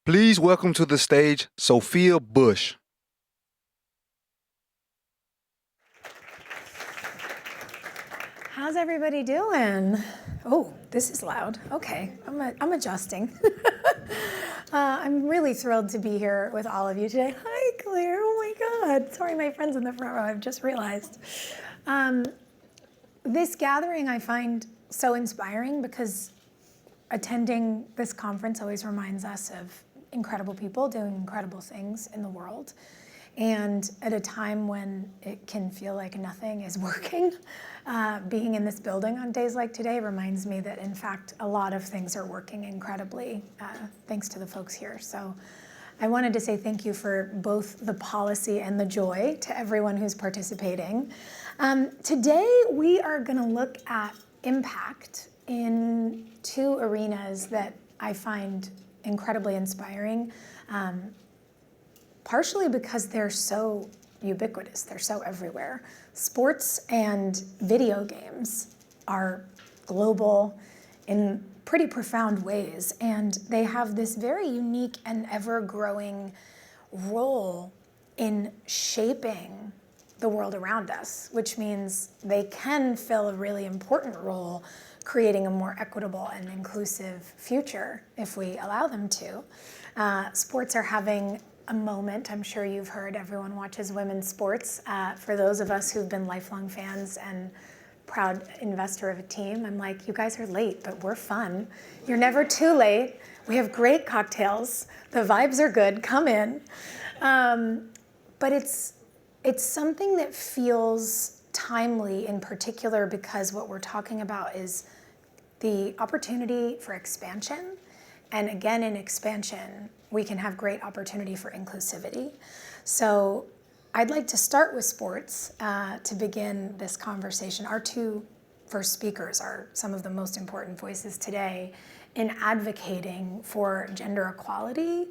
Please welcome to the stage Sophia Bush. How's everybody doing? Oh, this is loud. Okay, I'm adjusting. I'm really thrilled to be here with all of you today. Hi, Claire. Oh my God. Sorry, my friends in the front row. I've just realized. This gathering I find so inspiring because attending this conference always reminds us of incredible people doing incredible things in the world. And at a time when it can feel like nothing is working, being in this building on days like today reminds me that, in fact, a lot of things are working incredibly, thanks to the folks here. So I wanted to say thank you for both the policy and the joy to everyone who's participating. Today, we are going to look at impact in two arenas that I find incredibly inspiring. Partially because they're so ubiquitous, they're so everywhere. Sports and video games are global in pretty profound ways, and they have this very unique and ever-growing role in shaping the world around us, which means they can fill a really important role creating a more equitable and inclusive future if we allow them to. Sports are having a moment. I'm sure you've heard everyone watches women's sports. For those of us who've been lifelong fans and proud investor of a team, I'm like, you guys are late, but we're fun. You're never too late. We have great cocktails. The vibes are good. Come in. But it's something that feels timely in particular because what we're talking about is the opportunity for expansion. And again, in expansion, we can have great opportunity for inclusivity. So I'd like to start with sports to begin this conversation. Our two first speakers are some of the most important voices today in advocating for gender equality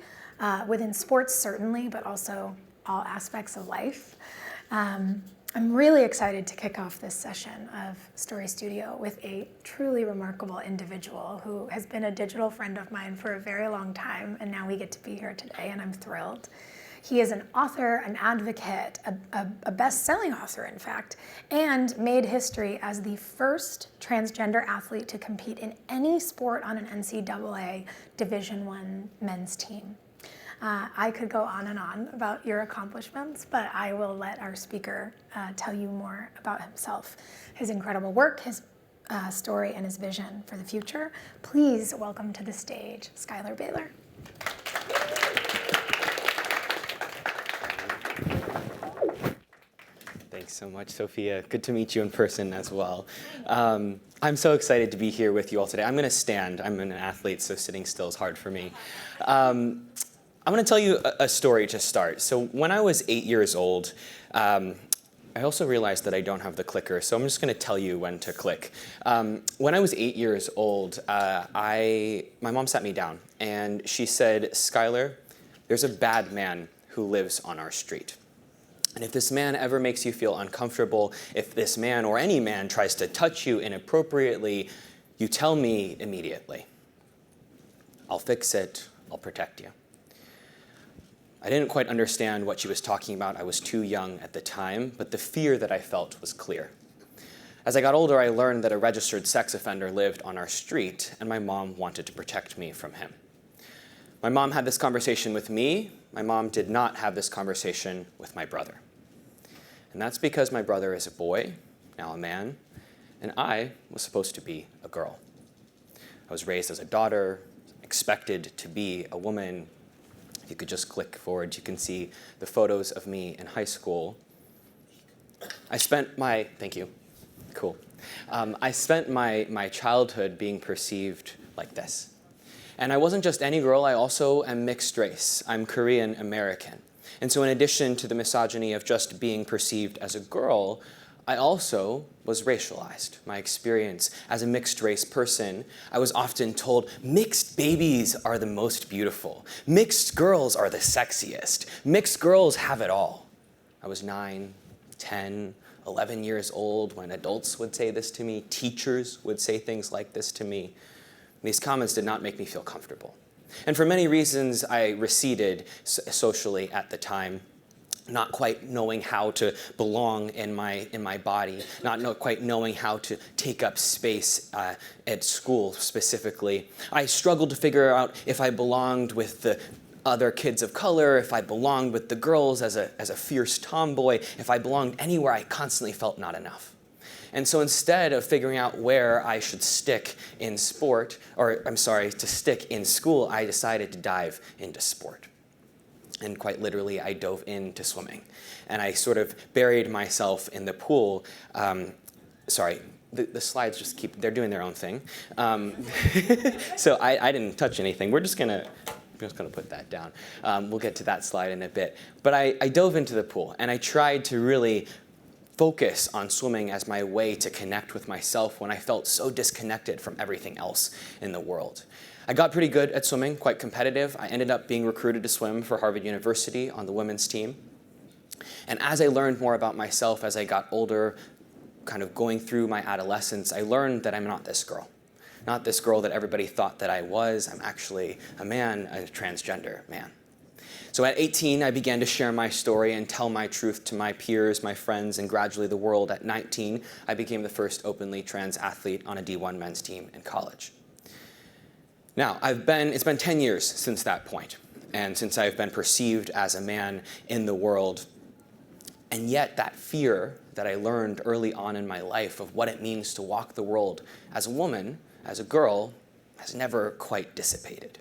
within sports, certainly, but also all aspects of life. I'm really excited to kick off this session of Story Studio with a truly remarkable individual who has been a digital friend of mine for a very long time, and now we get to be here today, and I'm thrilled. He is an author, an advocate, a best-selling author, in fact, and made history as the first transgender athlete to compete in any sport on an NCAA Division I men's team. I could go on and on about your accomplishments, but I will let our speaker tell you more about himself, his incredible work, his story, and his vision for the future. Please welcome to the stage, Schuyler Bailar. Thanks so much, Sophia. Good to meet you in person as well. I'm so excited to be here with you all today. I'm going to stand. I'm an athlete, so sitting still is hard for me. I'm going to tell you a story to start. So when I was 8 years old, I also realized that I don't have the clicker, so I'm just going to tell you when to click. When I was 8 years old, my mom sat me down, and she said, "Schuyler, there's a bad man who lives on our street. And if this man ever makes you feel uncomfortable, if this man or any man tries to touch you inappropriately, you tell me immediately. I'll fix it. I'll protect you." I didn't quite understand what she was talking about. I was too young at the time, but the fear that I felt was clear. As I got older, I learned that a registered sex offender lived on our street, and my mom wanted to protect me from him. My mom had this conversation with me. My mom did not have this conversation with my brother. And that's because my brother is a boy, now a man, and I was supposed to be a girl. I was raised as a daughter, expected to be a woman. If you could just click forward, you can see the photos of me in high school. Thank you, cool. I spent my childhood being perceived like this. And I wasn't just any girl, I also am mixed race. I'm Korean American. And so in addition to the misogyny of just being perceived as a girl, I also was racialized. My experience as a mixed race person, I was often told, mixed babies are the most beautiful. Mixed girls are the sexiest. Mixed girls have it all. I was 9, 10, 11 years old when adults would say this to me. Teachers would say things like this to me. These comments did not make me feel comfortable. And for many reasons, I receded socially at the time, not quite knowing how to belong in my body, not quite knowing how to take up space at school specifically. I struggled to figure out if I belonged with the other kids of color, if I belonged with the girls as a fierce tomboy, if I belonged anywhere. I constantly felt not enough. And so instead of figuring out where I should stick in sport, to stick in school, I decided to dive into sport. And quite literally, I dove into swimming. And I sort of buried myself in the pool. The slides just they're doing their own thing. So I didn't touch anything. We're just gonna put that down. We'll get to that slide in a bit. But I dove into the pool, and I tried to really focus on swimming as my way to connect with myself when I felt so disconnected from everything else in the world. I got pretty good at swimming, quite competitive. I ended up being recruited to swim for Harvard University on the women's team. And as I learned more about myself as I got older, kind of going through my adolescence, I learned that I'm not this girl. Not this girl that everybody thought that I was. I'm actually a man, a transgender man. So at 18, I began to share my story and tell my truth to my peers, my friends, and gradually the world. At 19, I became the first openly trans athlete on a D1 men's team in college. Now, it's been 10 years since that point, and since I've been perceived as a man in the world. And yet that fear that I learned early on in my life of what it means to walk the world as a woman, as a girl, has never quite dissipated.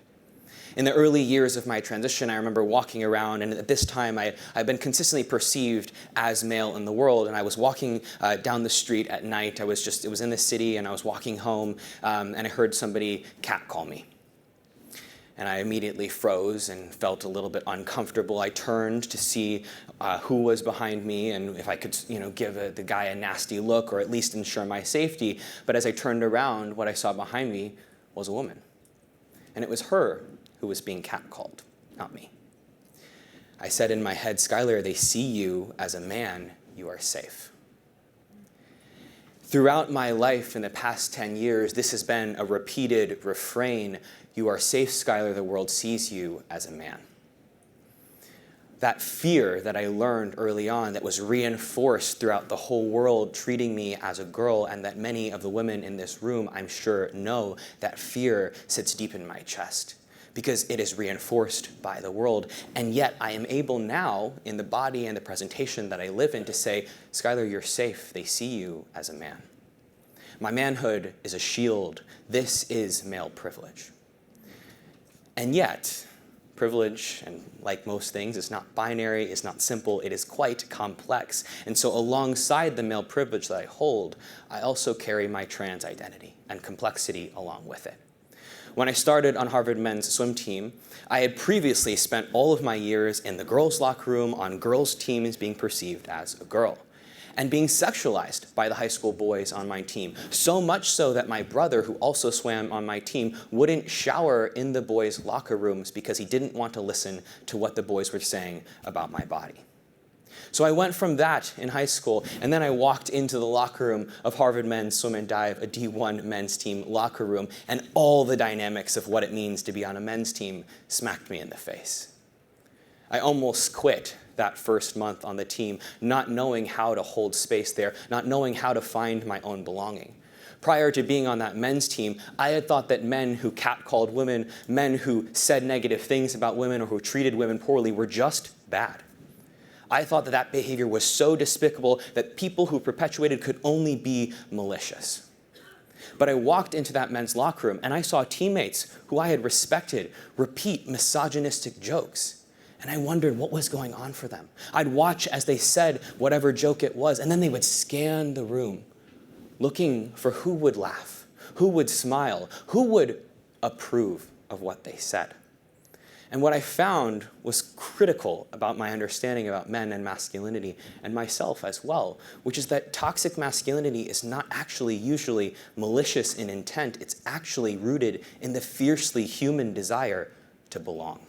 In the early years of my transition, I remember walking around, and at this time, I've been consistently perceived as male in the world, and I was walking down the street at night. It was in the city, and I was walking home, and I heard somebody catcall me. And I immediately froze and felt a little bit uncomfortable. I turned to see who was behind me and if I could, give the guy a nasty look or at least ensure my safety. But as I turned around, what I saw behind me was a woman. And it was her who was being catcalled, not me. I said in my head, "Schuyler, they see you as a man, you are safe." Throughout my life in the past 10 years, this has been a repeated refrain. You are safe, Schuyler, the world sees you as a man. That fear that I learned early on that was reinforced throughout the whole world treating me as a girl, and that many of the women in this room, I'm sure, know, that fear sits deep in my chest because it is reinforced by the world. And yet I am able now, in the body and the presentation that I live in, to say, "Schuyler, you're safe. They see you as a man. My manhood is a shield. This is male privilege." And yet, privilege, and like most things, is not binary, it's not simple, it is quite complex. And so alongside the male privilege that I hold, I also carry my trans identity and complexity along with it. When I started on Harvard men's swim team, I had previously spent all of my years in the girls' locker room on girls' teams being perceived as a girl, and being sexualized by the high school boys on my team. So much so that my brother, who also swam on my team, wouldn't shower in the boys' locker rooms because he didn't want to listen to what the boys were saying about my body. So I went from that in high school, and then I walked into the locker room of Harvard Men's Swim and Dive, a D1 men's team locker room, and all the dynamics of what it means to be on a men's team smacked me in the face. I almost quit that first month on the team, not knowing how to hold space there, not knowing how to find my own belonging. Prior to being on that men's team, I had thought that men who catcalled women, men who said negative things about women or who treated women poorly were just bad. I thought that that behavior was so despicable that people who perpetuated could only be malicious. But I walked into that men's locker room and I saw teammates who I had respected repeat misogynistic jokes. And I wondered what was going on for them. I'd watch as they said whatever joke it was, and then they would scan the room, looking for who would laugh, who would smile, who would approve of what they said. And what I found was critical about my understanding about men and masculinity, and myself as well, which is that toxic masculinity is not actually usually malicious in intent. It's actually rooted in the fiercely human desire to belong,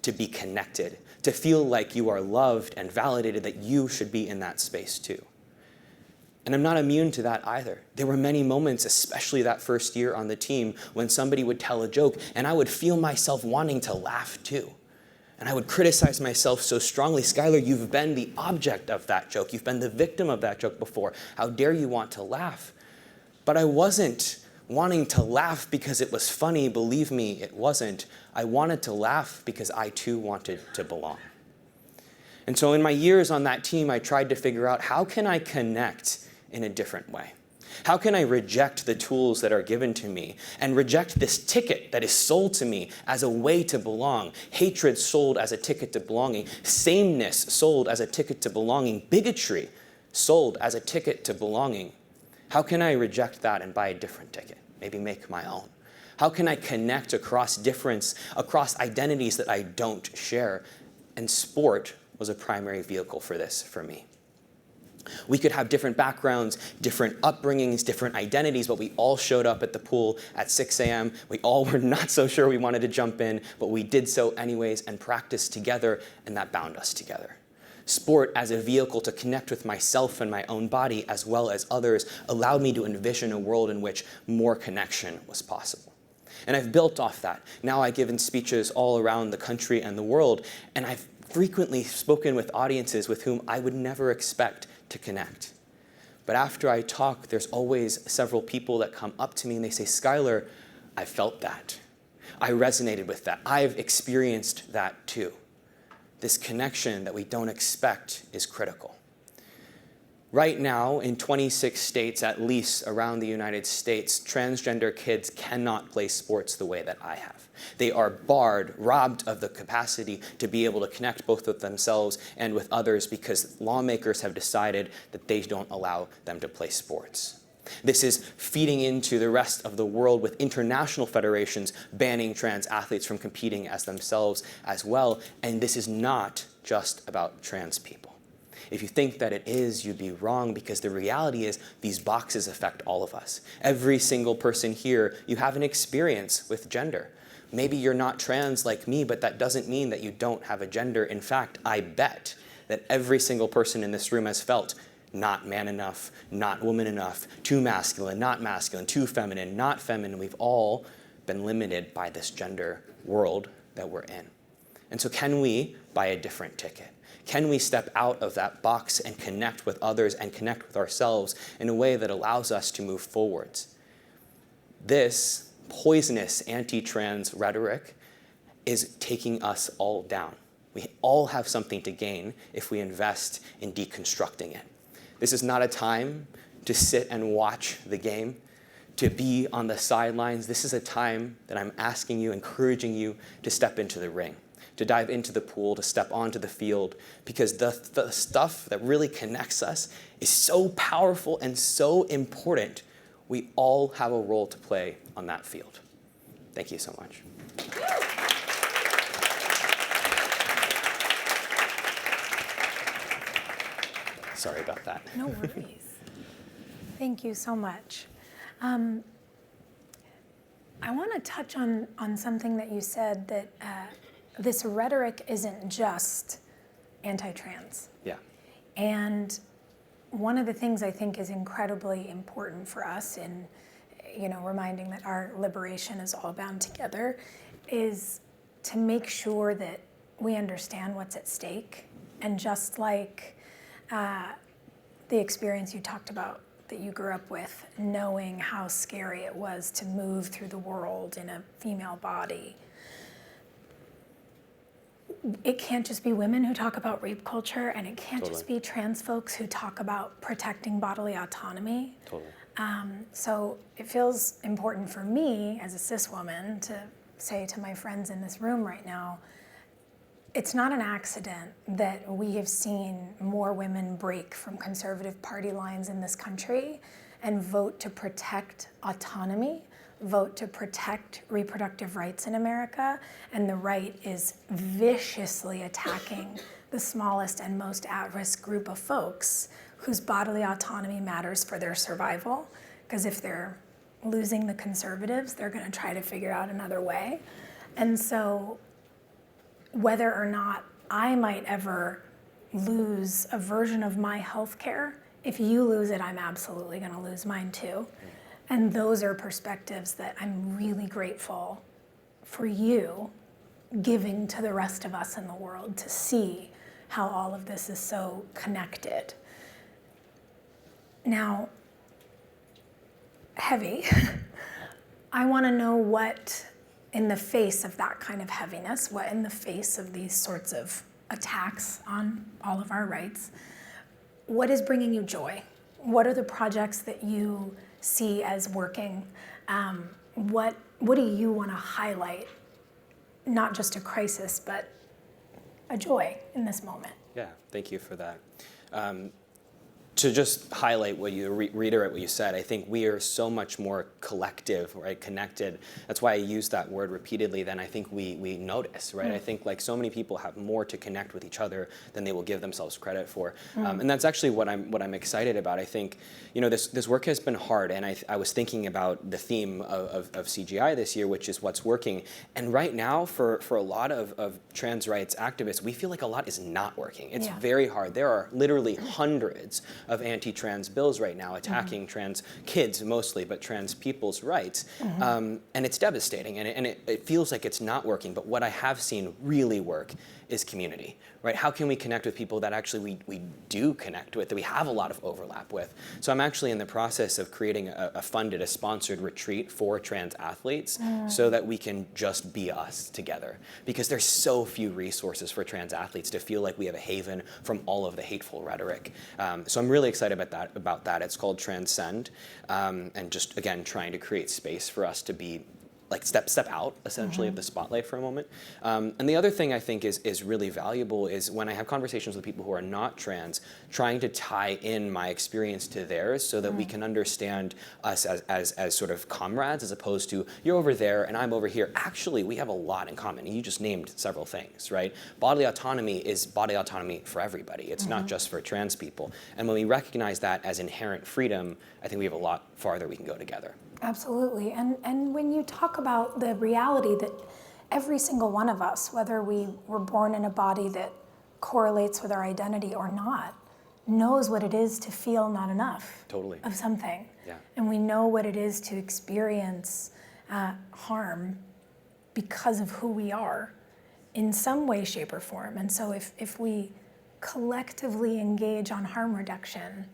to be connected, to feel like you are loved and validated, that you should be in that space too. And I'm not immune to that either. There were many moments, especially that first year on the team, when somebody would tell a joke and I would feel myself wanting to laugh too. And I would criticize myself so strongly. Schuyler, you've been the object of that joke. You've been the victim of that joke before. How dare you want to laugh? But I wasn't wanting to laugh because it was funny. Believe me, it wasn't. I wanted to laugh because I too wanted to belong. And so in my years on that team, I tried to figure out, how can I connect in a different way? How can I reject the tools that are given to me and reject this ticket that is sold to me as a way to belong? Hatred sold as a ticket to belonging. Sameness sold as a ticket to belonging. Bigotry sold as a ticket to belonging. How can I reject that and buy a different ticket? Maybe make my own. How can I connect across difference, across identities that I don't share? And sport was a primary vehicle for this for me. We could have different backgrounds, different upbringings, different identities, but we all showed up at the pool at 6 a.m. We all were not so sure we wanted to jump in, but we did so anyways and practiced together, and that bound us together. Sport as a vehicle to connect with myself and my own body as well as others allowed me to envision a world in which more connection was possible. And I've built off that. Now I give in speeches all around the country and the world, and I've frequently spoken with audiences with whom I would never expect to connect. But after I talk, there's always several people that come up to me and they say, Schuyler, I felt that. I resonated with that. I've experienced that too. This connection that we don't expect is critical. Right now, in 26 states, at least around the United States, transgender kids cannot play sports the way that I have. They are barred, robbed of the capacity to be able to connect both with themselves and with others because lawmakers have decided that they don't allow them to play sports. This is feeding into the rest of the world with international federations banning trans athletes from competing as themselves as well. And this is not just about trans people. If you think that it is, you'd be wrong, because the reality is these boxes affect all of us. Every single person here, you have an experience with gender. Maybe you're not trans like me, but that doesn't mean that you don't have a gender. In fact, I bet that every single person in this room has felt not man enough, not woman enough, too masculine, not masculine, too feminine, not feminine. We've all been limited by this gender world that we're in. And so can we buy a different ticket? Can we step out of that box and connect with others and connect with ourselves in a way that allows us to move forwards? This poisonous anti-trans rhetoric is taking us all down. We all have something to gain if we invest in deconstructing it. This is not a time to sit and watch the game, to be on the sidelines. This is a time that I'm asking you, encouraging you to step into the ring, to dive into the pool, to step onto the field, because the stuff that really connects us is so powerful and so important. We all have a role to play on that field. Thank you so much. Sorry about that. No worries. Thank you so much. I want to touch on something that you said, that this rhetoric isn't just anti-trans. Yeah. And one of the things I think is incredibly important for us in, reminding that our liberation is all bound together, is to make sure that we understand what's at stake. And just like the experience you talked about that you grew up with, knowing how scary it was to move through the world in a female body, it can't just be women who talk about rape culture, and it can't just be trans folks who talk about protecting bodily autonomy. Totally. So it feels important for me as a cis woman to say to my friends in this room right now, it's not an accident that we have seen more women break from conservative party lines in this country and vote to protect autonomy, vote to protect reproductive rights in America, and the right is viciously attacking the smallest and most at-risk group of folks whose bodily autonomy matters for their survival. Because if they're losing the conservatives, they're going to try to figure out another way. And so whether or not I might ever lose a version of my health care if you lose it, I'm absolutely going to lose mine too. And those are perspectives that I'm really grateful for you giving to the rest of us in the world to see how all of this is so connected. Now, heavy, I want to know what, in the face of that kind of heaviness, what in the face of these sorts of attacks on all of our rights, what is bringing you joy? What are the projects that you see as working? What do you want to highlight? Not just a crisis, but a joy in this moment. Yeah, thank you for that. To just highlight what you, reiterate what you said, I think we are so much more collective, right, connected. That's why I use that word repeatedly than I think we notice, right? I think like so many people have more to connect with each other than they will give themselves credit for. And that's actually what I'm excited about. I think, you know, this work has been hard, and I was thinking about the theme of CGI this year, which is what's working. And right now, for a lot of trans rights activists, we feel like a lot is not working. It's very hard. There are literally hundreds of anti-trans bills right now attacking trans kids mostly, but trans people's rights. And it's devastating, and it feels like it's not working. But what I have seen really work is community, right? How can we connect with people that actually we do connect with, that we have a lot of overlap with? So I'm actually in the process of creating a sponsored retreat for trans athletes so that we can just be us together. Because there's so few resources for trans athletes to feel like we have a haven from all of the hateful rhetoric. So I'm really excited about that. It's called Transcend, and just, again, trying to create space for us to be like step out essentially of the spotlight for a moment. And the other thing I think is really valuable is when I have conversations with people who are not trans, trying to tie in my experience to theirs so that we can understand us as sort of comrades, as opposed to you're over there and I'm over here. Actually, we have a lot in common. You just named several things, right? Bodily autonomy is bodily autonomy for everybody. It's not just for trans people. And when we recognize that as inherent freedom, I think we have a lot farther we can go together. Absolutely. And when you talk about the reality that every single one of us, whether we were born in a body that correlates with our identity or not, knows what it is to feel not enough of something. Yeah. And we know what it is to experience harm because of who we are in some way, shape, or form. And so if we collectively engage on harm reduction,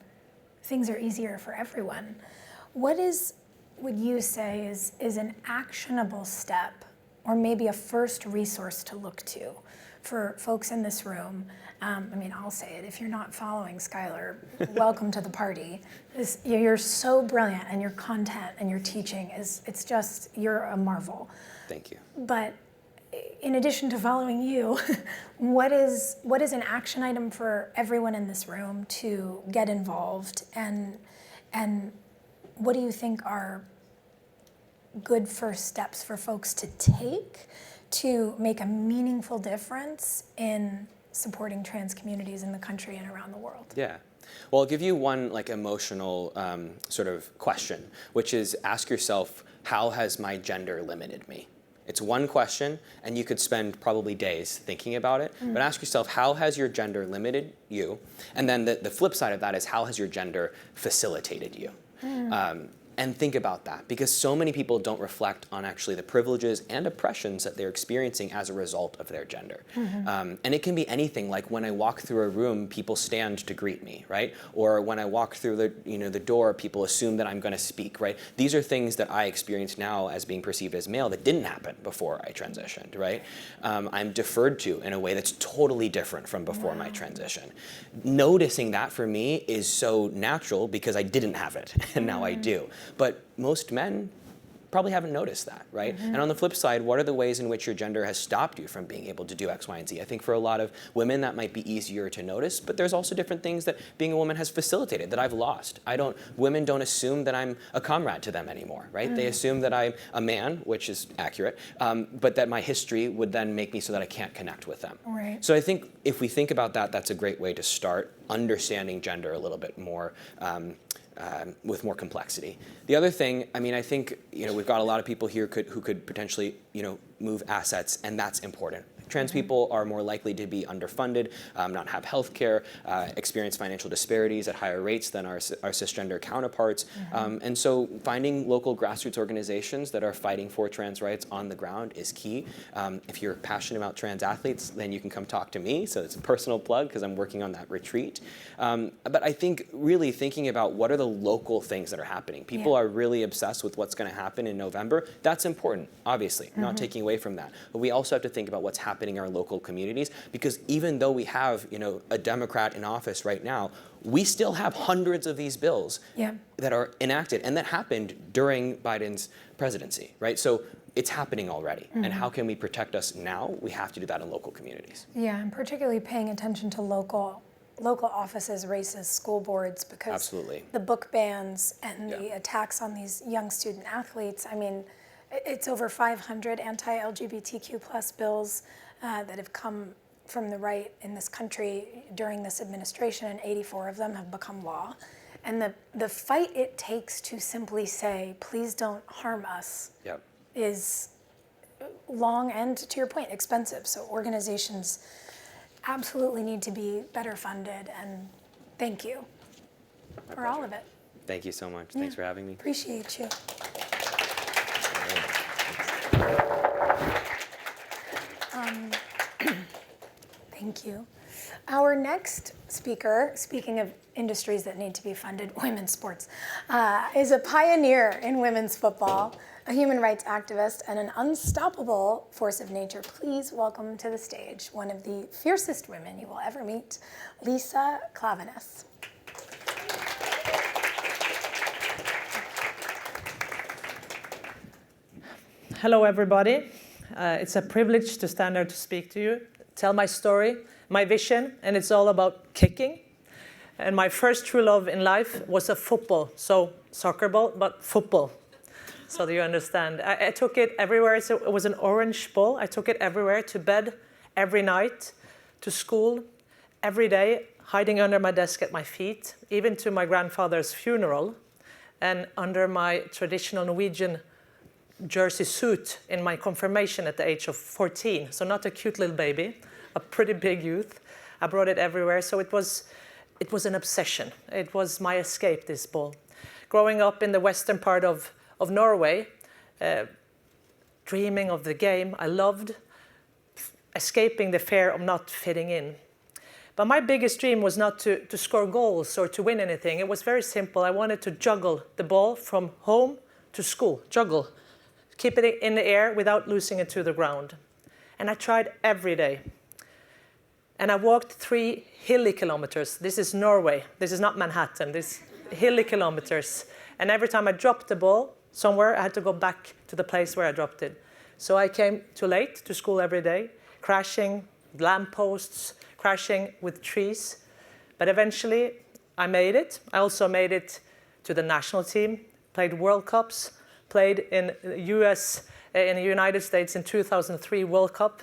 things are easier for everyone. What would you say is an actionable step, or maybe a first resource to look to for folks in this room? I mean, I'll say it, if you're not following Schuyler, welcome to the party. You're so brilliant, and your content and your teaching it's just, you're a marvel. Thank you. But in addition to following you, what is an action item for everyone in this room to get involved, and what do you think are good first steps for folks to take to make a meaningful difference in supporting trans communities in the country and around the world? Yeah. Well, I'll give you one like emotional sort of question, which is ask yourself, how has my gender limited me? It's one question, and you could spend probably days thinking about it, but ask yourself, how has your gender limited you? And then the flip side of that is, how has your gender facilitated you? And think about that, because so many people don't reflect on actually the privileges and oppressions that they're experiencing as a result of their gender. And it can be anything, like when I walk through a room, people stand to greet me, right? Or when I walk through the door, people assume that I'm going to speak, right? These are things that I experience now as being perceived as male that didn't happen before I transitioned, right? I'm deferred to in a way that's totally different from before my transition. Noticing that for me is so natural because I didn't have it, and now I do. But most men probably haven't noticed that, right? And on the flip side, what are the ways in which your gender has stopped you from being able to do X, Y, and Z? I think for a lot of women that might be easier to notice, but there's also different things that being a woman has facilitated that I've lost. Women don't assume that I'm a comrade to them anymore, right? They assume that I'm a man, which is accurate, but that my history would then make me so that I can't connect with them. Right. So I think if we think about that, that's a great way to start understanding gender a little bit more, with more complexity. The other thing, I mean, I think, we've got a lot of people here who could potentially, move assets, and that's important. Trans people are more likely to be underfunded, not have health care, experience financial disparities at higher rates than our cisgender counterparts. And so finding local grassroots organizations that are fighting for trans rights on the ground is key. If you're passionate about trans athletes, then you can come talk to me. So it's a personal plug because I'm working on that retreat. But I think really thinking about what are the local things that are happening. People are really obsessed with what's going to happen in November. That's important, obviously, not taking away from that. But we also have to think about what's happening in our local communities, because even though we have, a Democrat in office right now, we still have hundreds of these bills that are enacted and that happened during Biden's presidency, right? So it's happening already. And how can we protect us now? We have to do that in local communities. Yeah, and particularly paying attention to local offices, races, school boards, because Absolutely. the book bans and the attacks on these young student athletes, I mean, it's over 500 anti-LGBTQ plus bills that have come from the right in this country during this administration, and 84 of them have become law. And the fight it takes to simply say, please don't harm us, is long and, to your point, expensive. So organizations absolutely need to be better funded, and thank you for all of it. Thank you so much. Thanks for having me. Appreciate you. Thank you. Our next speaker, speaking of industries that need to be funded, women's sports, is a pioneer in women's football, a human rights activist, and an unstoppable force of nature. Please welcome to the stage one of the fiercest women you will ever meet, Lisa Klaveness. Hello, everybody. It's a privilege to stand there to speak to you, tell my story, my vision, and it's all about kicking. And my first true love in life was a football, so soccer ball, but football. So do you understand? I took it everywhere. So it was an orange ball. I took it everywhere, to bed, every night, to school, every day, hiding under my desk at my feet, even to my grandfather's funeral, and under my traditional Norwegian jersey suit in my confirmation at the age of 14. So not a cute little baby, a pretty big youth. I brought it everywhere. So it was an obsession. It was my escape, this ball. Growing up in the western part of Norway, dreaming of the game, I loved escaping the fear of not fitting in. But my biggest dream was not to score goals or to win anything. It was very simple. I wanted to juggle the ball from home to school, juggle. Keep it in the air without losing it to the ground. And I tried every day. And I walked 3 hilly kilometers. This is Norway. This is not Manhattan. This hilly kilometers. And every time I dropped the ball somewhere, I had to go back to the place where I dropped it. So I came too late to school every day, crashing lampposts, crashing with trees. But eventually, I made it. I also made it to the national team, played World Cups, played in the United States in 2003 World Cup.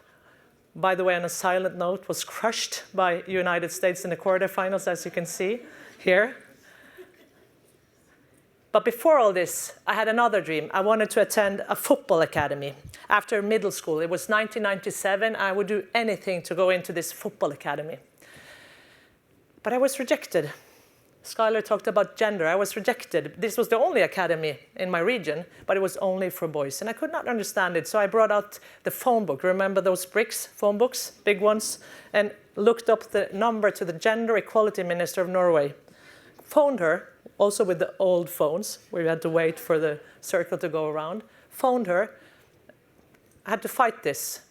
By the way, on a silent note, was crushed by United States in the quarterfinals, as you can see here. But before all this, I had another dream. I wanted to attend a football academy after middle school. It was 1997. I would do anything to go into this football academy. But I was rejected. Schuyler talked about gender. I was rejected. This was the only academy in my region, but it was only for boys. And I could not understand it, so I brought out the phone book. Remember those bricks, phone books, big ones? And looked up the number to the Gender Equality Minister of Norway. Phoned her, also with the old phones, where you had to wait for the circle to go around. Phoned her. I had to fight this.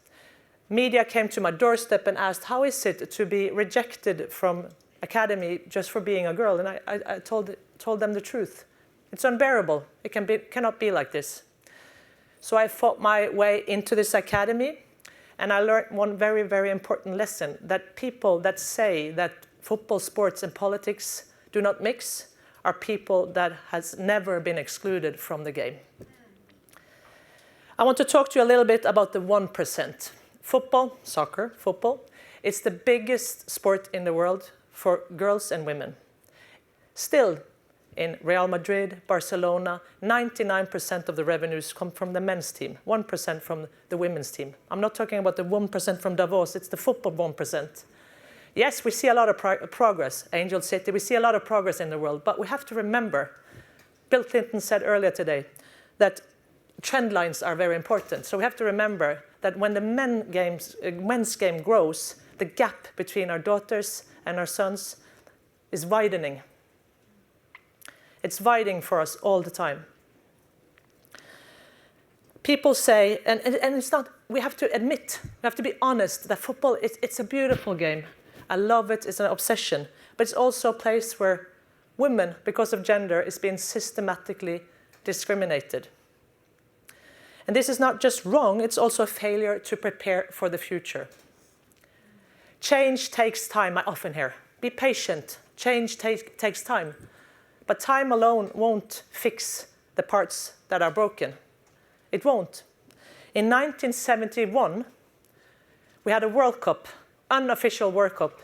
Media came to my doorstep and asked, how is it to be rejected from academy just for being a girl? And I told them the truth. It's unbearable. It cannot be like this. So I fought my way into this academy, and I learned one very, very important lesson, that people that say that football, sports, and politics do not mix are people that has never been excluded from the game. I want to talk to you a little bit about the 1%. Football, soccer, football, it's the biggest sport in the world for girls and women. Still, in Real Madrid, Barcelona. 99% of the revenues come from the men's team, 1% from the women's team. I'm not talking about the 1% from Davos, it's the football 1%. Yes, we see a lot of progress, Angel City, we see a lot of progress in the world, but we have to remember, Bill Clinton said earlier today, that trend lines are very important. So we have to remember that when the men's game grows, the gap between our daughters and our sons is widening. It's widening for us all the time. People say, and it's not, we have to admit, we have to be honest that football, it's a beautiful game. I love it, it's an obsession. But it's also a place where women, because of gender, is being systematically discriminated. And this is not just wrong, it's also a failure to prepare for the future. Change takes time, I often hear. Be patient, change takes time. But time alone won't fix the parts that are broken. It won't. In 1971, we had a World Cup, unofficial World Cup,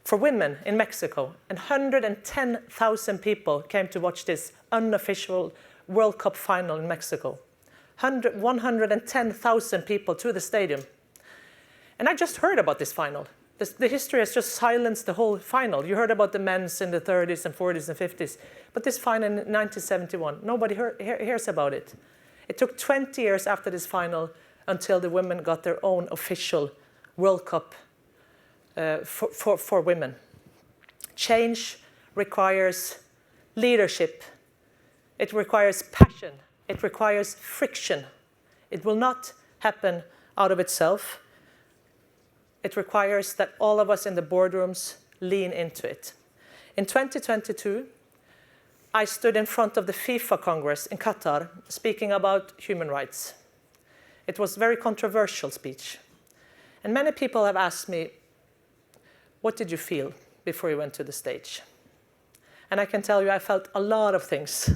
for women in Mexico. And 110,000 people came to watch this unofficial World Cup final in Mexico. 110,000 people to the stadium. And I just heard about this final. The history has just silenced the whole final. You heard about the men's in the 30s and 40s and 50s. But this final in 1971, nobody hears about it. It took 20 years after this final until the women got their own official World Cup for women. Change requires leadership. It requires passion. It requires friction. It will not happen out of itself. It requires that all of us in the boardrooms lean into it. In 2022, I stood in front of the FIFA Congress in Qatar speaking about human rights. It was a very controversial speech. And many people have asked me, what did you feel before you went to the stage? And I can tell you I felt a lot of things.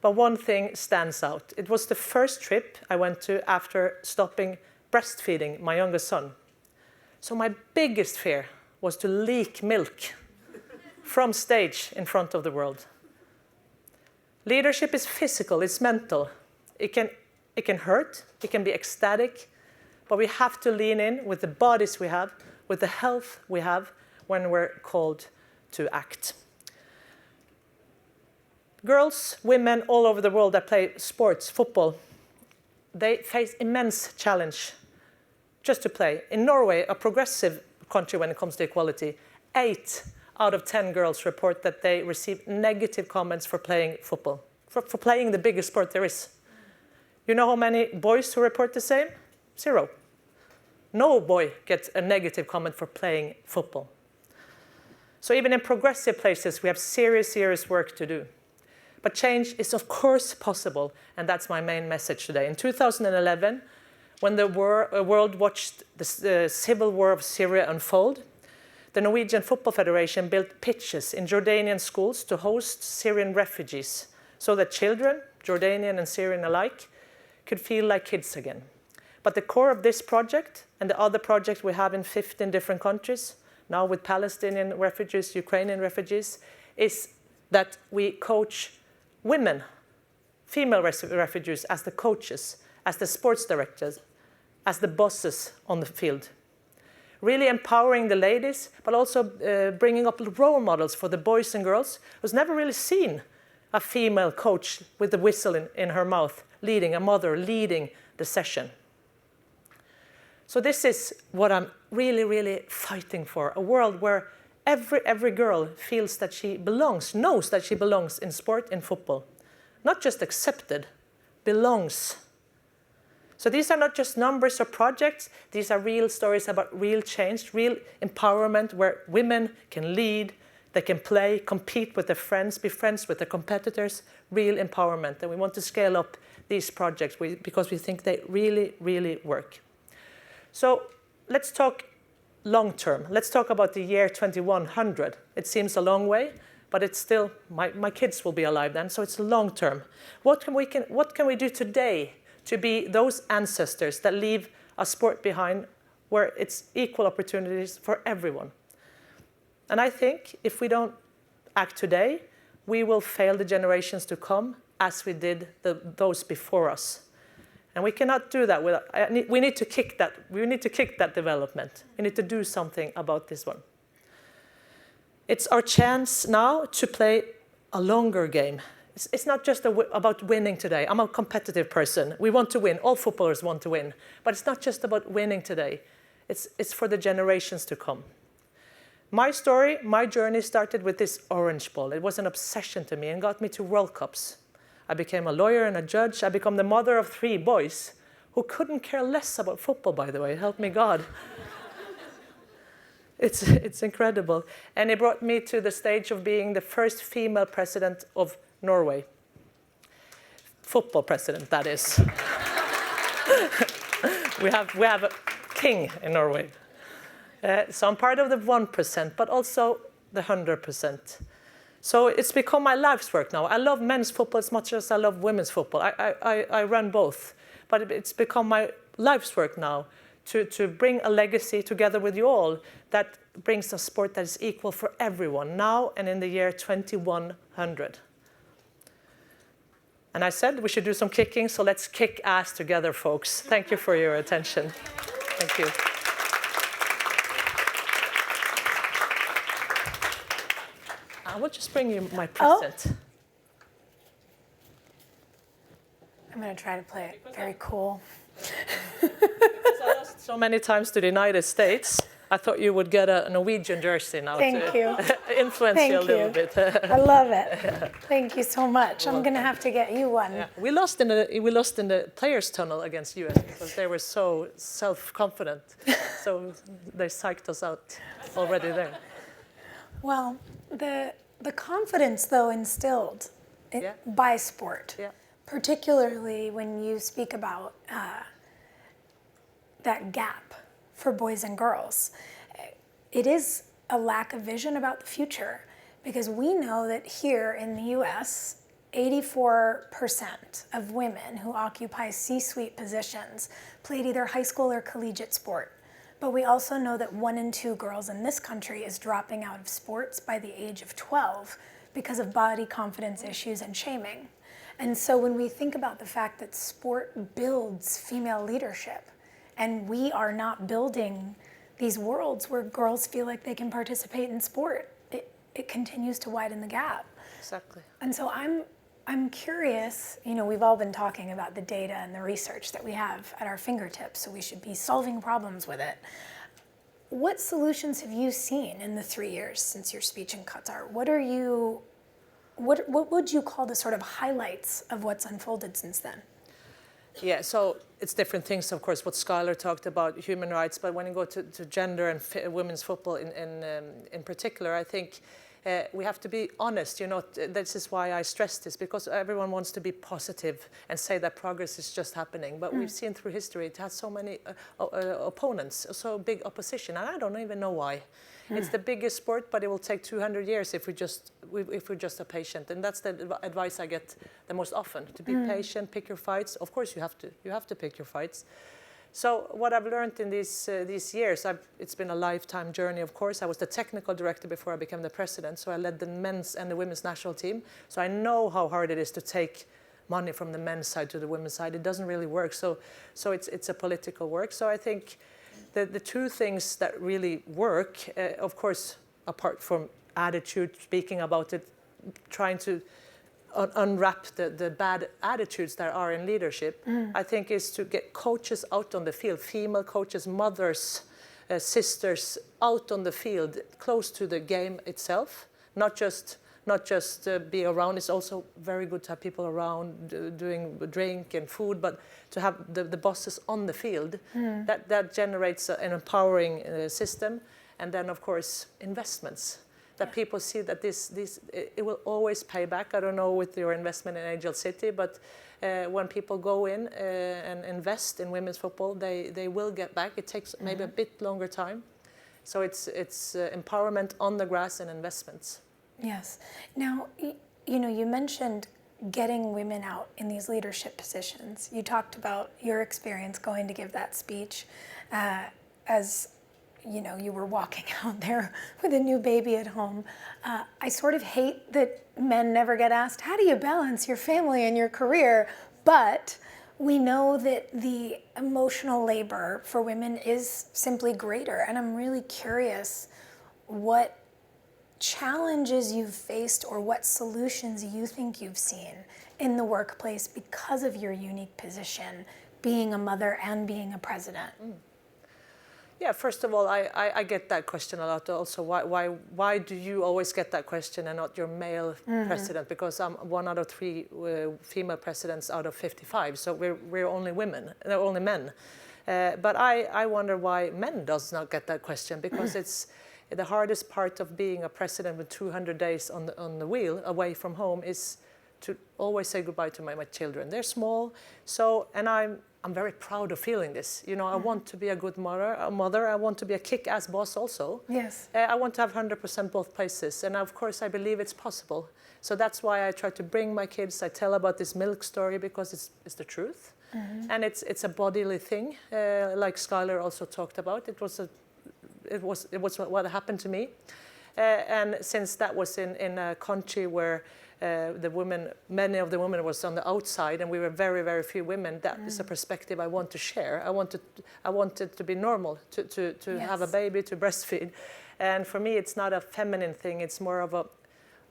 But one thing stands out. It was the first trip I went to after stopping breastfeeding my youngest son. So my biggest fear was to leak milk from stage in front of the world. Leadership is physical, it's mental. It can hurt, it can be ecstatic, but we have to lean in with the bodies we have, with the health we have when we're called to act. Girls, women all over the world that play sports, football, they face immense challenge just to play. In Norway, a progressive country when it comes to equality, 8 out of 10 girls report that they receive negative comments for playing football, for playing the biggest sport there is. You know how many boys who report the same? 0. No boy gets a negative comment for playing football. So even in progressive places, we have serious work to do. But change is of course possible, and that's my main message today. In 2011, when the world watched the civil war of Syria unfold, the Norwegian Football Federation built pitches in Jordanian schools to host Syrian refugees so that children, Jordanian and Syrian alike, could feel like kids again. But the core of this project and the other projects we have in 15 different countries, now with Palestinian refugees, Ukrainian refugees, is that we coach women, female refugees as the coaches, as the sports directors, as the bosses on the field. Really empowering the ladies, but also bringing up role models for the boys and girls who's never really seen a female coach with the whistle in her mouth, leading, a mother leading the session. So this is what I'm really fighting for, a world where every girl feels that she belongs, knows that she belongs in sport, in football. Not just accepted, belongs. So these are not just numbers or projects, these are real stories about real change, real empowerment where women can lead, they can play, compete with their friends, be friends with their competitors, real empowerment. And we want to scale up these projects because we think they really work. So let's talk long term. Let's talk about the year 2100. It seems a long way, but it's still, my kids will be alive then, so it's long term. What can we do today to be those ancestors that leave a sport behind where it's equal opportunities for everyone? And I think if we don't act today, we will fail the generations to come as we did those before us. And we cannot do that without, we need to kick that. We need to kick that development. We need to do something about this one. It's our chance now to play a longer game. It's not just about winning today. I'm a competitive person. We want to win. All footballers want to win. But it's not just about winning today. It's for the generations to come. My story, my journey started with this orange ball. It was an obsession to me and got me to World Cups. I became a lawyer and a judge. I became the mother of 3 boys who couldn't care less about football, by the way. Help me God. It's incredible. And it brought me to the stage of being the first female president of Norway. Football president, that is. we have a king in Norway. So I'm part of the 1%, but also the 100%. So it's become my life's work now. I love men's football as much as I love women's football. I run both. But it's become my life's work now to bring a legacy together with you all that brings a sport that is equal for everyone now and in the year 2100. And I said we should do some kicking, so let's kick ass together, folks. Thank you for your attention. Thank you. I will just bring you my present. Oh. I'm going to try to play it very cool. Because I lost so many times to the United States, I thought you would get a Norwegian jersey now to influence you a little bit. I love it. Thank you so much. I'm going to have to get you one. Yeah. We lost in the players' tunnel against US because they were so self-confident. So they psyched us out already there. Well, the confidence, though, instilled by sport, particularly when you speak about that gap for boys and girls, it is a lack of vision about the future, because we know that here in the US, 84% of women who occupy C-suite positions played either high school or collegiate sport. But we also know that 1 in 2 girls in this country is dropping out of sports by the age of 12 because of body confidence issues and shaming. And so when we think about the fact that sport builds female leadership, and we are not building these worlds where girls feel like they can participate in sport, it continues to widen the gap. Exactly. And so I'm curious, we've all been talking about the data and the research that we have at our fingertips, so we should be solving problems with it. What solutions have you seen in the 3 years since your speech in Qatar? What would you call the sort of highlights of what's unfolded since then? Yeah, so it's different things, of course, what Schuyler talked about, human rights, but when you go to gender and women's football in particular, I think we have to be honest. This is why I stress this, because everyone wants to be positive and say that progress is just happening. But we've seen through history it has so many opponents, so big opposition, and I don't even know why. It's the biggest sport, but it will take 200 years if we're just patient. And that's the advice I get the most often: to be patient, pick your fights. Of course, you have to pick your fights. So what I've learned in these years, it's been a lifetime journey, of course. I was the technical director before I became the president, so I led the men's and the women's national team. So I know how hard it is to take money from the men's side to the women's side. It doesn't really work. So it's a political work. So I think the 2 things that really work, of course, apart from attitude, speaking about it, trying to unwrap the bad attitudes that are in leadership, I think, is to get coaches out on the field, female coaches, mothers, sisters out on the field, close to the game itself, not just be around. It's also very good to have people around doing drink and food, but to have the bosses on the field, that generates an empowering system. And then, of course, investments. That people see that it will always pay back. I don't know with your investment in Angel City, but when people go in and invest in women's football, they will get back. It takes maybe a bit longer time. So it's empowerment on the grass and investments. Yes. Now, you mentioned getting women out in these leadership positions. You talked about your experience going to give that speech as you were walking out there with a new baby at home. I sort of hate that men never get asked, how do you balance your family and your career? But we know that the emotional labor for women is simply greater. And I'm really curious what challenges you've faced or what solutions you think you've seen in the workplace because of your unique position, being a mother and being a president. Yeah, first of all, I get that question a lot also. Why do you always get that question and not your male president? Because I'm one out of 3 female presidents out of 55, so we're only women, only men. But I wonder why men does not get that question, because it's the hardest part of being a president with 200 days on the wheel away from home is to always say goodbye to my children. They're small, and I'm very proud of feeling this. I want to be a good mother. I want to be a kick-ass boss also. Yes. I want to have 100% both places. And of course, I believe it's possible. So that's why I try to bring my kids. I tell about this milk story because it's the truth. And it's a bodily thing, like Schuyler also talked about. It was what happened to me. And since that was in a country where many of the women was on the outside, and we were very, very few women. That is a perspective I want to share. I want it to be normal to have a baby, to breastfeed, and for me, it's not a feminine thing. It's more of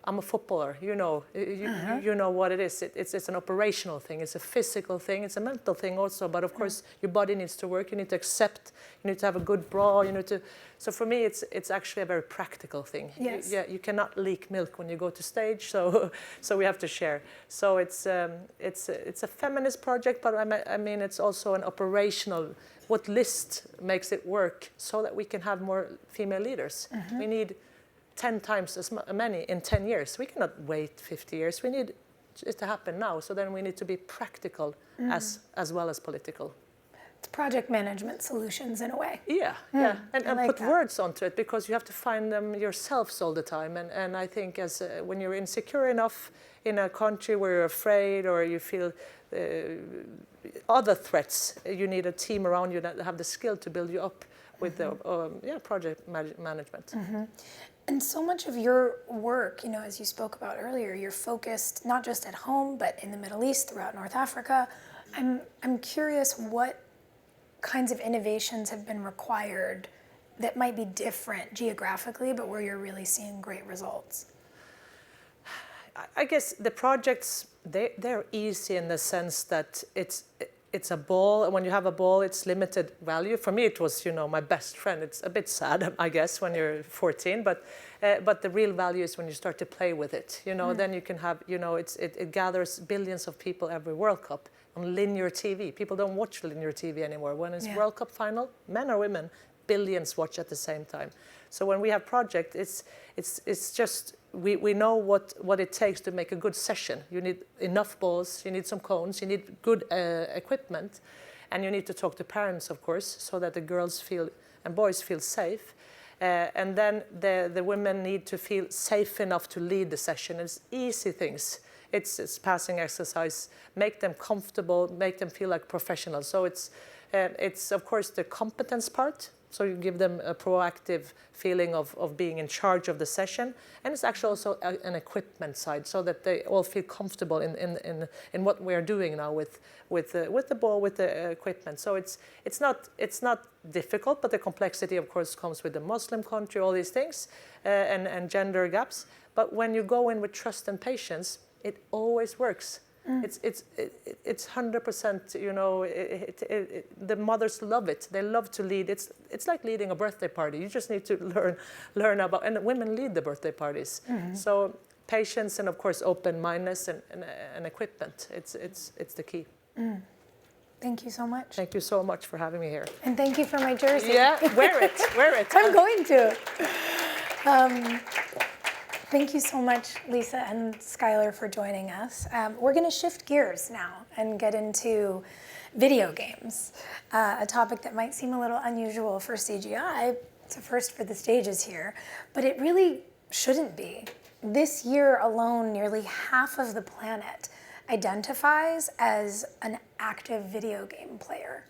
I'm a footballer. You know what it is. It's an operational thing. It's a physical thing. It's a mental thing also. But of course, your body needs to work. You need to accept. You need to have a good bra. So for me, it's actually a very practical thing. Yes. You cannot leak milk when you go to stage. So we have to share. So it's a feminist project, but I mean it's also an operational. What list makes it work so that we can have more female leaders? We need 10 times as many in 10 years. We cannot wait 50 years. We need it to happen now. So then we need to be practical as well as political. It's project management solutions in a way. Yeah. And like put that. words onto it, because you have to find them yourselves all the time. And I think when you're insecure enough in a country where you're afraid or you feel other threats, you need a team around you that have the skill to build you up with the project management. And so much of your work, as you spoke about earlier, you're focused not just at home, but in the Middle East, throughout North Africa. I'm curious what kinds of innovations have been required that might be different geographically, but where you're really seeing great results. I guess the projects, they're easy in the sense that it's a ball, and when you have a ball, it's limited value. For me, it was, my best friend. It's a bit sad, I guess, when you're 14, but the real value is when you start to play with it. Then you can have, it gathers billions of people every World Cup on linear TV. People don't watch linear TV anymore. When it's World Cup final, men or women, billions watch at the same time. So when we have project, it's just we know what it takes to make a good session. You need enough balls, you need some cones, you need good equipment, and you need to talk to parents, of course, so that the girls and boys feel safe. And then the women need to feel safe enough to lead the session. It's easy things. It's passing exercise, make them comfortable, make them feel like professionals. So it's of course the competence part. So you give them a proactive feeling of being in charge of the session, and it's actually also an equipment side, so that they all feel comfortable in what we're doing now with the ball, with the equipment. So it's not difficult, but the complexity, of course, comes with the Muslim country, all these things, and gender gaps. But when you go in with trust and patience, it always works. It's 100%. The mothers love it. They love to lead. It's like leading a birthday party. You just need to learn about. And women lead the birthday parties. So patience and of course open-mindedness and equipment. It's the key. Thank you so much. Thank you so much for having me here. And thank you for my jersey. Yeah, wear it. I'm going to. Thank you so much, Lisa and Schuyler, for joining us. We're going to shift gears now and get into video games, a topic that might seem a little unusual for CGI. It's a first for the stages here, but it really shouldn't be. This year alone, nearly half of the planet identifies as an active video game player.